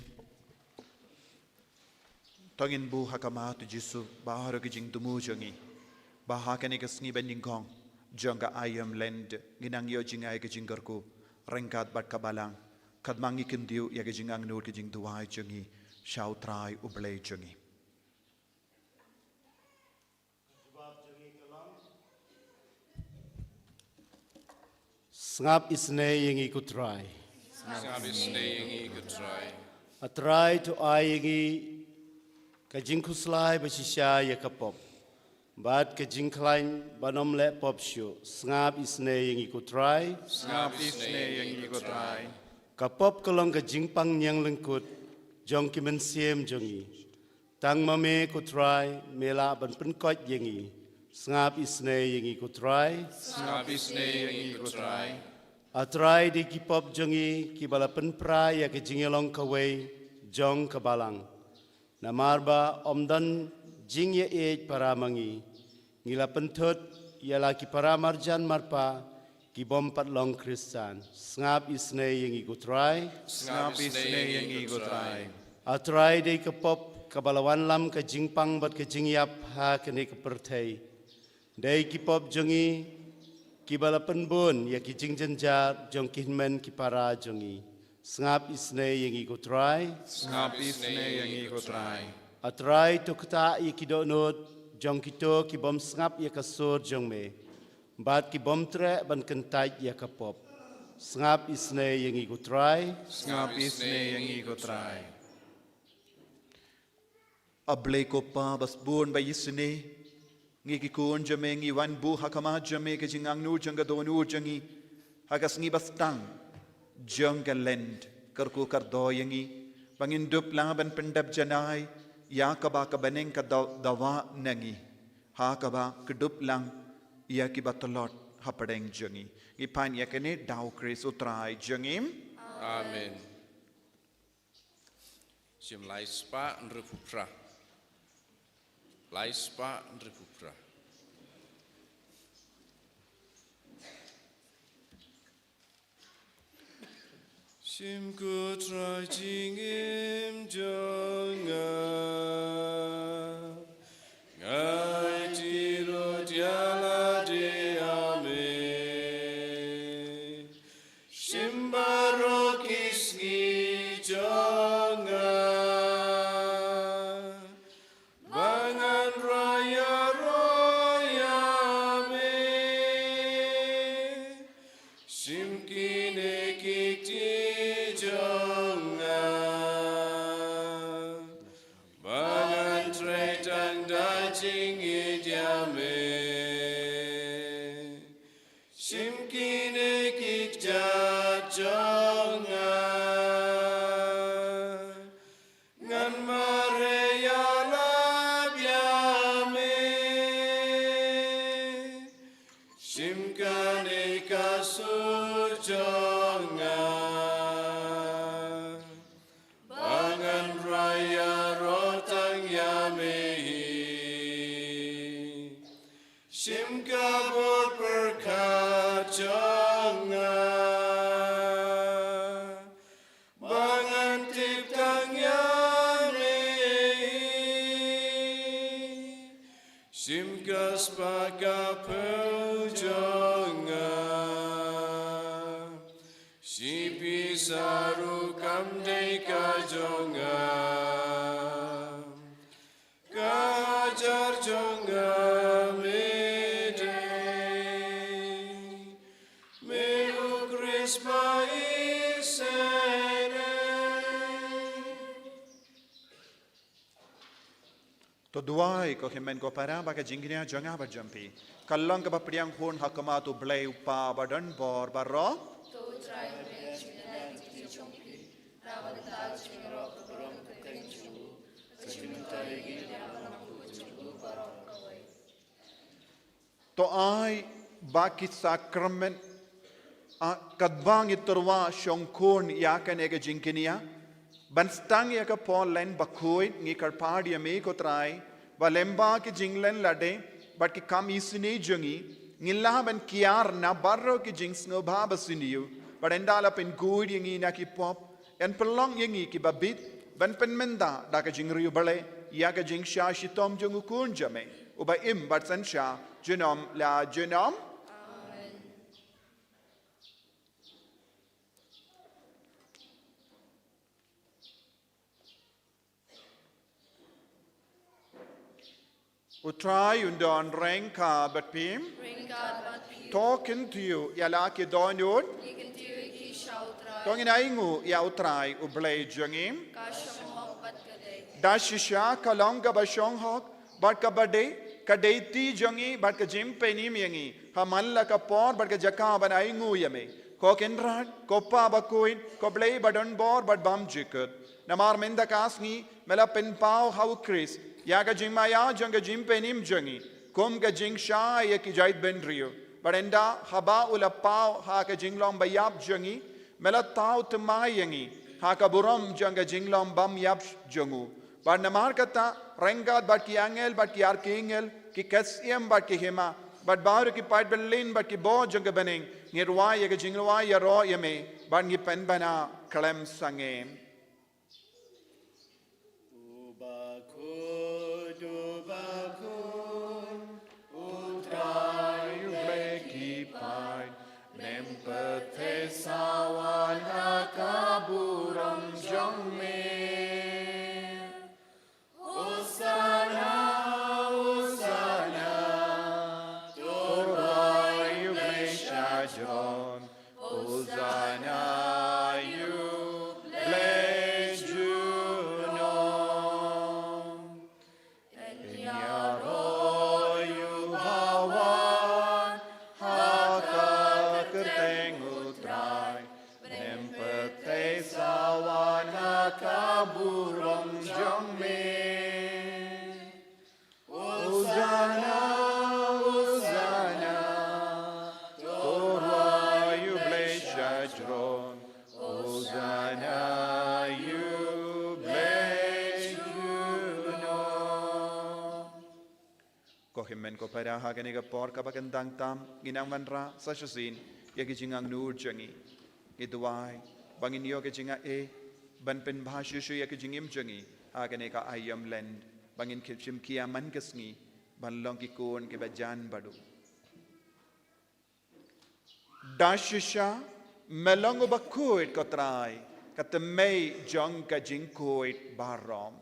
tongin bu hakama tu Jisu bahar ke jing tumu jongi bahar ke negas ngi bending kong jonga ayam land ginang yo jingai ke jinggarku rengkat bat ka Balang kad mangi kendiu ya ke jingang nur ke jing tuai jongi shau trai ublei jongi Ngap isne yang ikut try. Ngabis na yung ikutray. A try to ay yang kajing kuslay basisya yakapop. Bat kajing klain banom le pop show. Ngap isne yang ikut try. ngapis ne yang ikutrai Kapop kalong kajing pang nyang lengkut. Jong kimen siem jongi. Tang mame kutray mela ban penkot yangi. Ngap isne yang ikut try. Ngabis na yung ikutray. Atrai di kipop jongi kibala penpra ya ke jingelong kawai jong ke Balang. Namarba omdan jing ya para mangi. Ngila pentut ya laki para marjan marpa ki bompat long Kristan. Ngap isne yang ikutrai. ngapis ne yang ikutrai Atrai di kipop kabalawan lam ke jingpang bat ke jingyap ha kene ke pertai. Dai kipop jongi Kibala penbun ya ki jing jenjar jong kinmen ki para jongi. Ngap isne yang ikutrai. ngapis ne yang ikutrai Atrai to kata ya ki donut jong kito ki bom ngap ya kasur jong me. Bat ki bom tre ban kentai ya kapop. Ngap isne yang ikutrai. ngapis ne yang ikutrai ablei ko pa bas bun ba yisne ngi ki kun jame ngi wan bu hakama jame ke jingang nur janga do nur jangi hagas ngi bas tang janga land karku kar do yangi bangin dup laban pendap janai ya ka ba ka baneng ka dawa nangi ha ka ba kedup lang ya ki batalot hapadeng jangi ngi pan ya kene daw kris utrai jangim Amen. Sim laispa nrepupra. Laispa nrepupra. Sim kutrai jingim jonga. Ngai tiro diala de ame. Sim barokis ngi jonga. Bangan raya roya me. Sim kine kiti jonga. Bangan tretang dajing idiame. Sim kine kikja jonga. Ngan mareya labyame. Sim kane kasur jonga. Bangan raya rotang yamehi. Sim kabur perkat jonga. Bangan tiptang yamehi. Sim kaspaka pujonga. Si pisaru kamdeka jonga. Kajar jonga mede. Meu crispa isene. to duai ko himen ko para ba ka jingria janga ba jampi kallang ka ba priang hun hakama tu blei pa ba dan bor ba ro to ai ba ki sacrament kadbang iturwa shongkon ya ka nega jinkinia ban stang ya ka pon len Bakhuid ngi karpad ya me ko trai valemba ki jinglen lade but ki kam isine jungi ngilla ban kiar na barro ki jings no baba siniu but endala pen good yangi na ki pop en pelong yengi ki babit ban pen menda da ka jing riu bale ya ka jing sha shitom jung ukun jame uba im bat san sha genom la genom utrai undon renka but pim talking to you ya la ki donut tongin aingu ya utrai ublay jangim dashisha kalonga bashong hok bat ka bade kadeti jangi bat ka jim penim yangi hamalla ka por bat ka jaka ban aingu yame kokin rat kopa Bakhuid koblay badon bor bat bam jikut namar menda kasni mela pen pau how Chris ya ka jing maya jang jim penim jangi kom ka jing sha ya ki jait ben rio barenda haba ula pau ha ka jing long bayap jangi mela tau temayangi ha ka buram jang jing long bam yap jangu bar namar kata rengat bat ki angel bat ki archangel ki kasiem bat ki hema bat baru ki pat belin bat ki bo jang beneng ngirwa ya ka jing wa ya ro yame ban ngi pen bana klem sangem sawan hakaburam jangme Osana Osana Torah Yubleshajron Osana Yubleshjunon Enyaro Yuhawan Hakakerteng sawan hakaburam jangme Osana Osana Torah Yubleshajron Osana Yubleshjunon Kohimen ko para hagani ka por kapagandang tam ginang manra sa syasin yagi jingang nur jangi ituai bangin yo ke jinga ban pen bhashu shu ya ke jingim jangi agane ka ayam land bangin khilchim kia man kasngi ban long ki kon ke bajan badu dashisha melong Bakhuid kotrai katemei jong ka jingkoid barom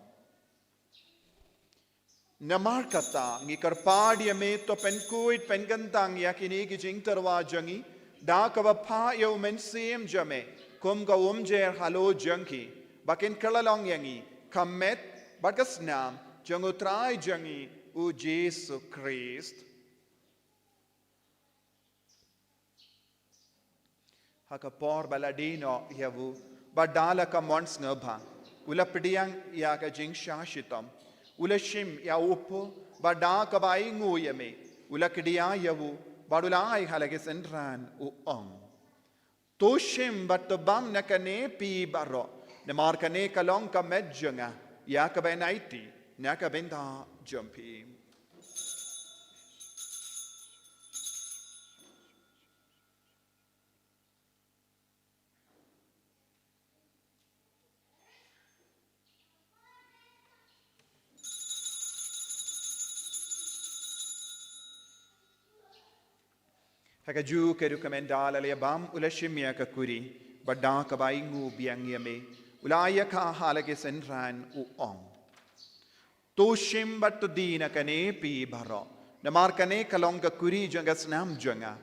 namar kata ngi karpadi me to pen kuid pen gantang yakini ki jing tarwa jangi da ka pha yo men sim jame kum ka jer halo jangki bakin kalalong yangi kamet bagasnam jangu trai jangi u Jesu Christ haka por baladino yavu badala ka mons ngabha ula pediang ya ka jing shashitam ula shim ya upo bada ka bai nguyame ula kedia yavu badulai halage sendran u ong Toshim batobam nakane pi baro namar kane kalong ka medjanga ya ka benaiti naka benda jumpi Hakaju ke rekomendal ale bam ulashimia ka kuri badda ka baingu biang yame ulaya ka halage senran u ong toshim batudina kane pi baro namar kane kalong ka kuri jangas nam janga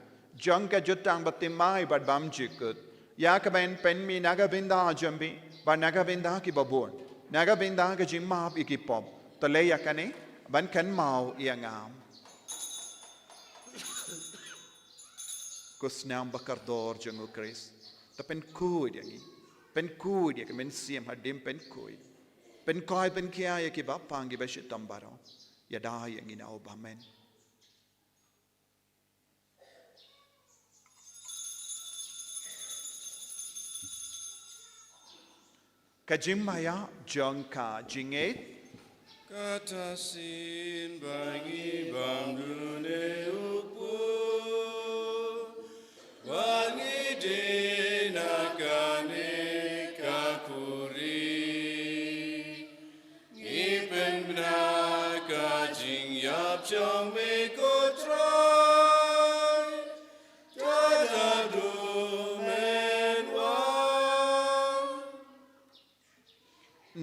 jangka jutang batimai bad bam jikut ya ka ben pen mi naga binda jambi ba naga binda ki babon naga binda ka jimma ikipop taleya kane ban kan mau iangam Kusnam bakardor jangu Chris. Ta pen kuid yangi. Pen kuid ya men siam hadim pen kuid. Pen koi pen kia ya ki bapangi bashit tambaro. Yada yangi na obamen. Kajimaya jangka jinget. Katasin bagi bangdune upu. Wangi dinakane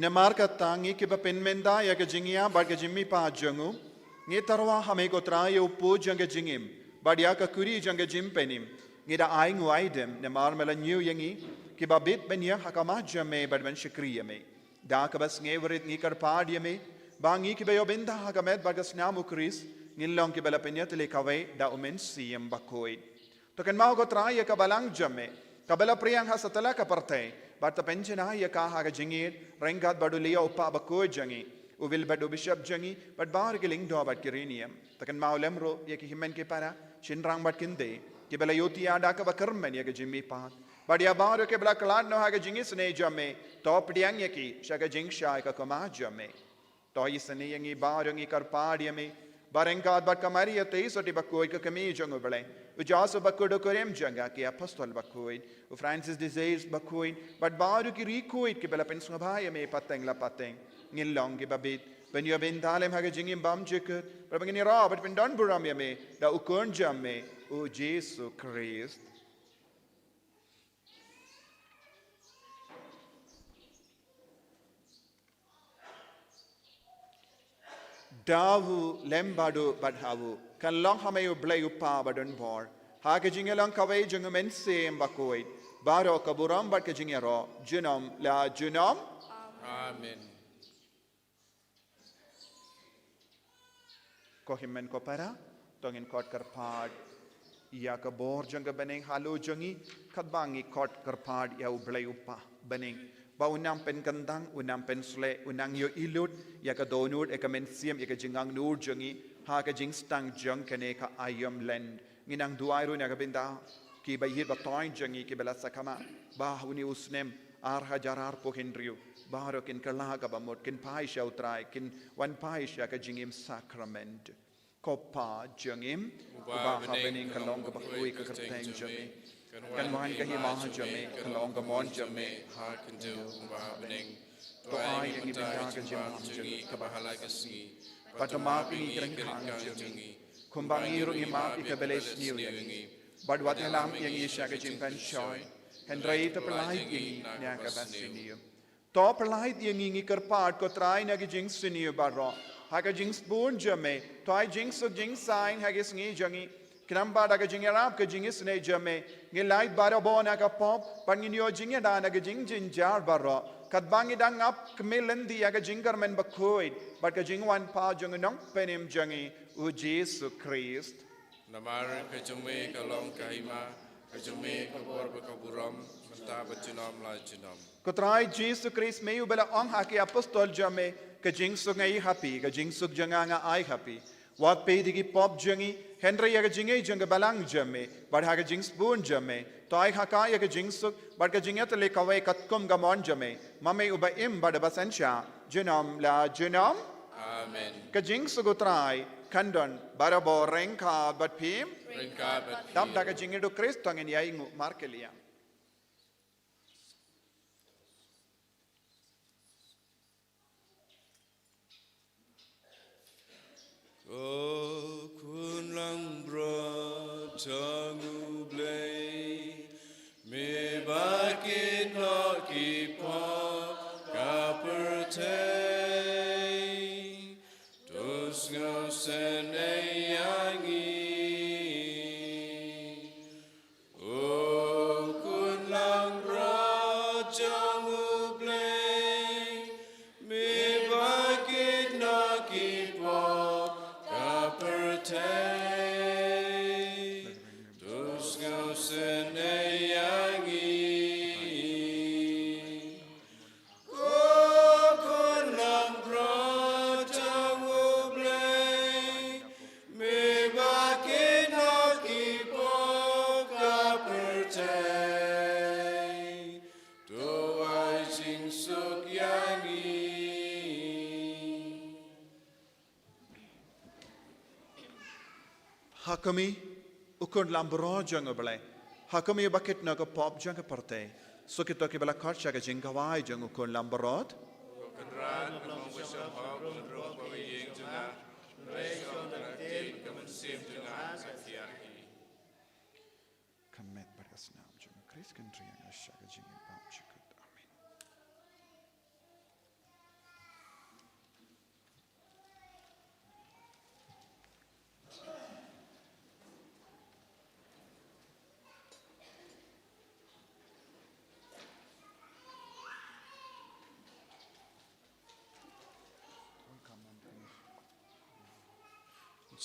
Nemar katangi kiba penmenda ya ke jingia bad ke jimmi pa jangu. Ngi tarwa hame ko traye upo janga jingim. Bad ya ka kuri janga jim penim. Ngi da aing waidem nemar mela new yangi kiba bit ben ya hakama jame bad ben shikriya me. Da ka bas ngi warit ngi kar padia me. Bangi kiba yo benda hakamet bad gas namu kris. Ngilong kiba la penyat le kawe da umen siem Bakhuid. To kan mau ko traye ka balang jame. Kabala priyang hasatala ka partay. Bata penchena ya ka haga jingir rengat badu liya upa Bakhuid jangi. Uvil badu bishop jangi but bar ke ling do bat kirinium. Takan mau lemro ya ki himen ke para shinrang bat kinde. Ki bala yoti ada ka bakarmen ya ke jimmi pat. But ya bar ke bala kalan no haga jingi sne jame. Top diang ya ki shaga jing shai ka kama jame. To isane yangi bar yangi kar padi me. Barengkat bat kamari ya te soti Bakhuid ka kami jangu bale. Ujaso Bakhuid korem janga ki apostol Bakhuid. Francis desires Bakhuid but baru ki Bakhuid ki bala pen swabhaya me pateng la pateng. Ngilong ki babit ben yo ben talem haga jingim bam jekut but bangini ra but ben don buram ya me da ukon jam me o Jesu Christ. Davu lembadu badhavu kan long hamayu blayu pa badon bor haga jingelang kawai jungumen sem Bakhuid baro kaburam bad ke jingero junom la junom. Amen. Ko himmen ko para tongin kot karpad ya ka bor janga beneng halo jangi kadbangi kot karpad ya ublay upa beneng ba unam pen kandang unam pen sle unang yo ilut ya ka donur e ka mensiam ya ka jingang nur jangi ha ka jing stang jang kane ka ayam land nginang duairu ya ka binda ki ba yit ba toin jangi ki bela sakama ba uni usnem ar hajarar po henriu baro kin kala ka bamot kin pai shautrai kin wan pai sha ka jingim sacrament kopa jangim uba habening kalong ka Bakhuid ka kerteng jame kan wan ka hi ma jame kalong ka mon jame ha kan do ba bening to ai yang ibinda ka jam jangi ka bahala ka si patama pini kereng khang jangi kumbangi ru ima ikabeles niu yangi badwat lam yang isha ka jimpan shoy hendrai ta pelai yang nya ka basiniu to pelai yang ngi kerpat ko trai na ki jing siniu barro haga jing spoon jame to ai jing suk jing sign hagis ngi jangi Kinamba daga jing arab ka jing isne jame ngi light baro bona ka pop pan ngi yo jing da na ka jing jin jar baro kat bangi dang up kmelen di aga jing men Bakhuid but ka jing wan pa jung nong penim jangi u Jesu Christ namar ka jume ka long ka hima ka jume ka bor ba ka buram menta ba junom la junom ko trai Jesu Christ me u bela ong ha ki apostol jame ka jing suk ngai happy ka jing suk janga nga ai happy wat pe digi pop jangi Henry aga jingai janga balang jame but haga jing spoon jame to ai haka aga jing suk but ka jingat le kawai katkum gamon jame mame uba im bada basansha junom la junom amen ka jing sugutrai kandon barabo renka but pim renka but dam daga jingido Kristo ngin yai ngu markelia O kun lang bro tangu blay me bakit no ki pa kaperte tos ngau sen yangi O kun lang bro tangu blay me bakit no ki pa Tus ngau sene yangi Kokon lang protang ublay Me bakit nakipo kapertay Do ay singsuk yangi Hakami ukun lambro jang oblay hakami bakit na ko pop jang parte so kito ki bala kharcha ga jing gawai jang ukun lambrot Kenran ng wisdom hog ng roh pawiyeng junga Reisyon ng tin kamansim junga sa tiyahi kamet baras nam jang Chris country ang asya ga jing pop chikut amen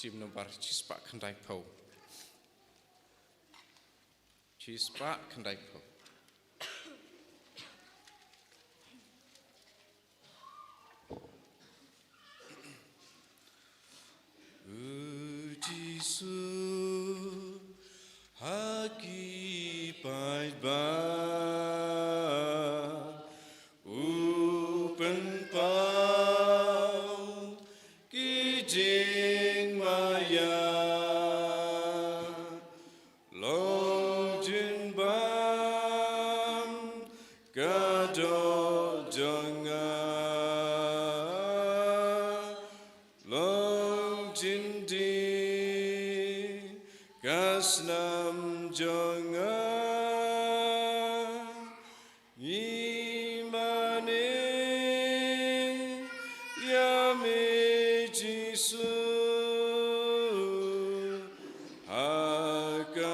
Chim nomor cispak kendai pau. Cispak kendai pau. Jisu haki pai ba upen pau ki jing maya long jin bam gado jonga long jin di Gasnam jonga imane yame Jisu hakadur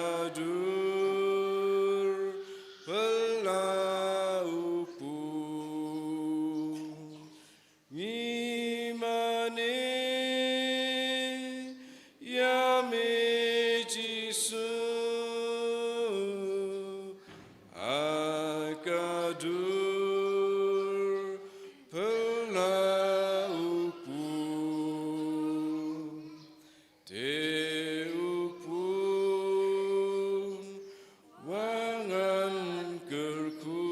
pelaupu imane yame Jisu akadur pelaupu teupun wangan kerku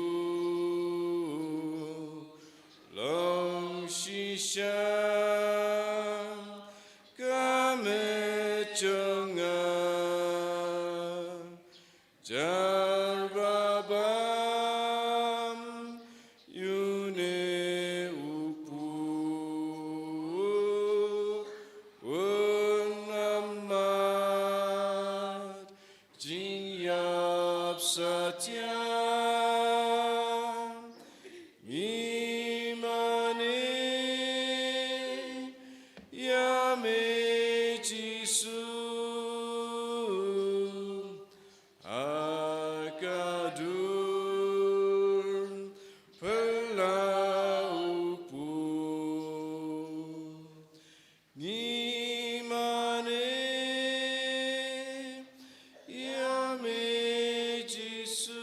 long shishan kame jonga jarbabam yune upu unamat jinyap satya imane yame Jisu akadur pelaupu ngimane yame Jisu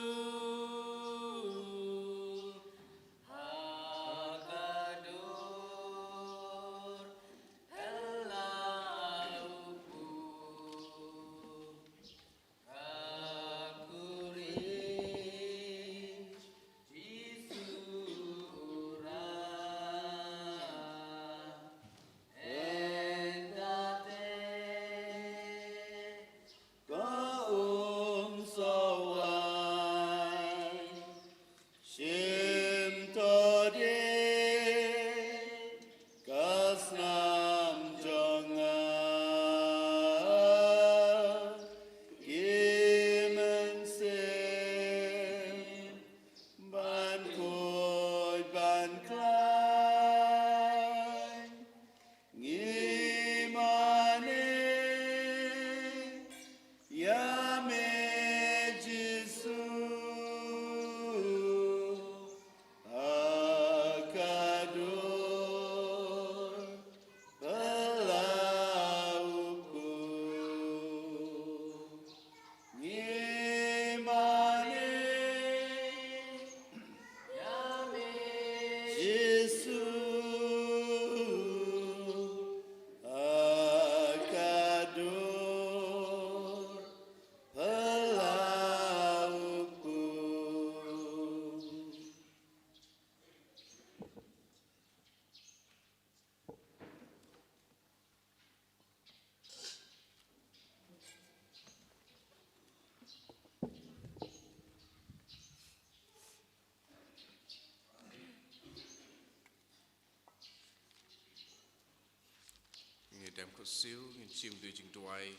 Dem Kosil, in Chim Dujing Duai,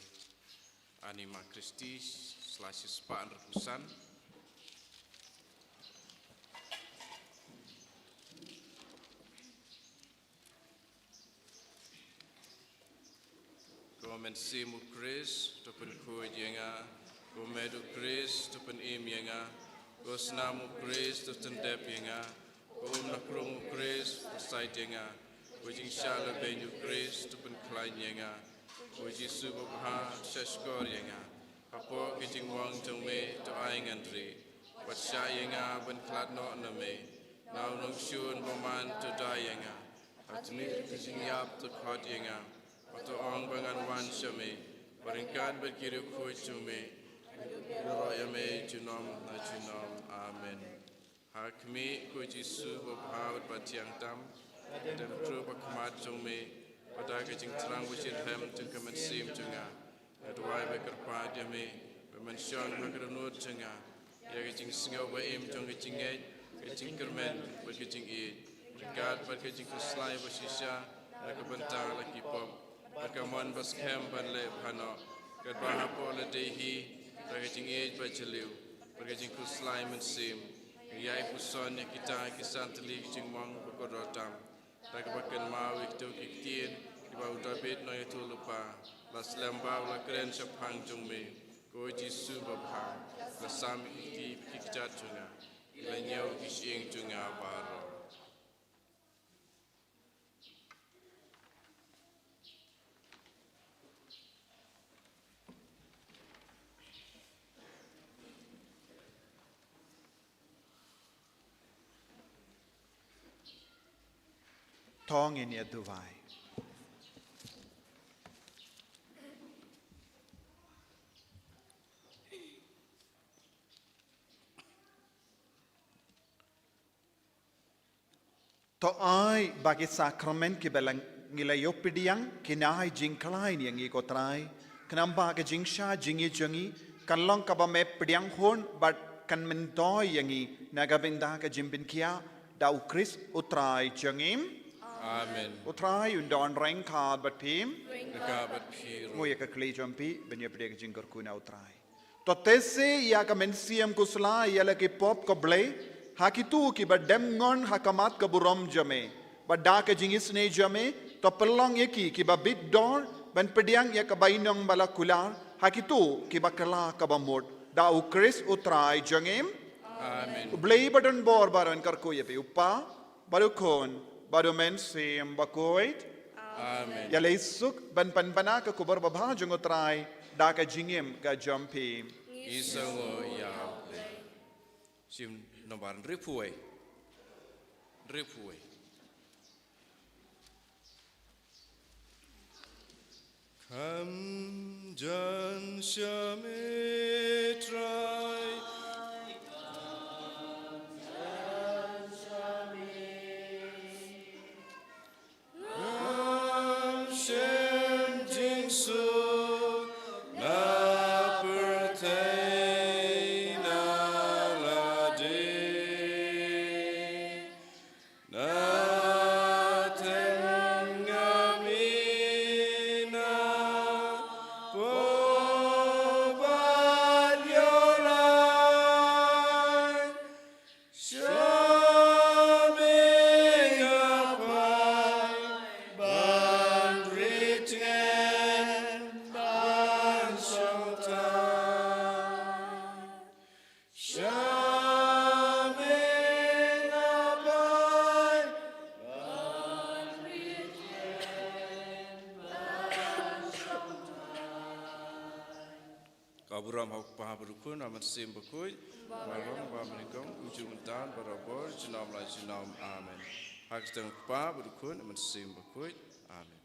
Anima Christi, /Spa Repusan. Gomen Simu Chris, Topen Koi Jenga, Gomedu Chris, Topen Im Jenga, Gosnamu Chris, Topen Dep Jenga, Gom Nakrum Chris, Posai Jenga, Wajing Shala Benyu Chris, Topen Klein Jenga, Ko Jesu bopha shashkor yenga. Kapo kijing wang jong me to ai ngandri. Wat sha yenga ben klat no na me. Now nung shun boman to die yenga. At me kijing yap to khot yenga. Wat to ong bangan wan shame. Baringkat berkiru ko chume. Roya me junom na junom. Amen. Hakmi ko Jesu bopha wat patiang tam. Dan tru bakmat jong me. Pada kijing terang wujud hem jeng kemen sim jenga. Adwai bekerpa dia me. Bemensyong bekerunut jenga. Ya kijing singau baim jong kijing ej. Kijing kermen berkijing ej. Berkat berkijing kuslai bersisya. Nakabentang laki pom. Berkamon baskem banle bhano. Kadbah hapo ledehi. Berkijing ej berjeliu. Berkijing kuslai mensim. Yai puson yang kita kisan teli kijing mong berkodotam. Tagabakan mawik tu kikin kibau David no itu lupa las lembau la keren sepang jungme ko Jesu babha la sam iki kikjat junga la nyau kising junga baro Tong in ya duwai. To ai bagi sakramen ki belang ngilayo pidiang kinai jingklai yang i kotrai kenamba ke jingsha jingi jangi kanlong kaba me pidiang hon but kan mentoi yang i nagabinda ke jimbin kia dau Chris utrai jangim Amen. Utrai undon reng kad bat pim. Nagabat piro. Ngoya ka kli jompi benya pede ka jingkar kuna utrai. To tese ya ka mensiam kusla ya la ki pop ko ble hakitu ki badem ngon hakamat ka burom jame. Bada ka jingis ne jame to pelong yeki ki ba bit don ban pediang ya ka bainong bala kular hakitu ki bakala ka bamot da ukris utrai jangem. Amen. Ble badon bor baron kar ko yepe upa barukon Baru mensim Bakhuid. Amen. Ya leisuk ban panpana ka kubar babha jung utrai da ka jingim ka jompi. Isango yao. Sim nombar ripuai. Ripuai. Come John Shame try. Kaburam hak pahabrukun amat sim Bakhuid. Balang bamenikong ujung untan barabor jenam la jenam amen. Hak sedang pahabrukun amat sim Bakhuid. Amen.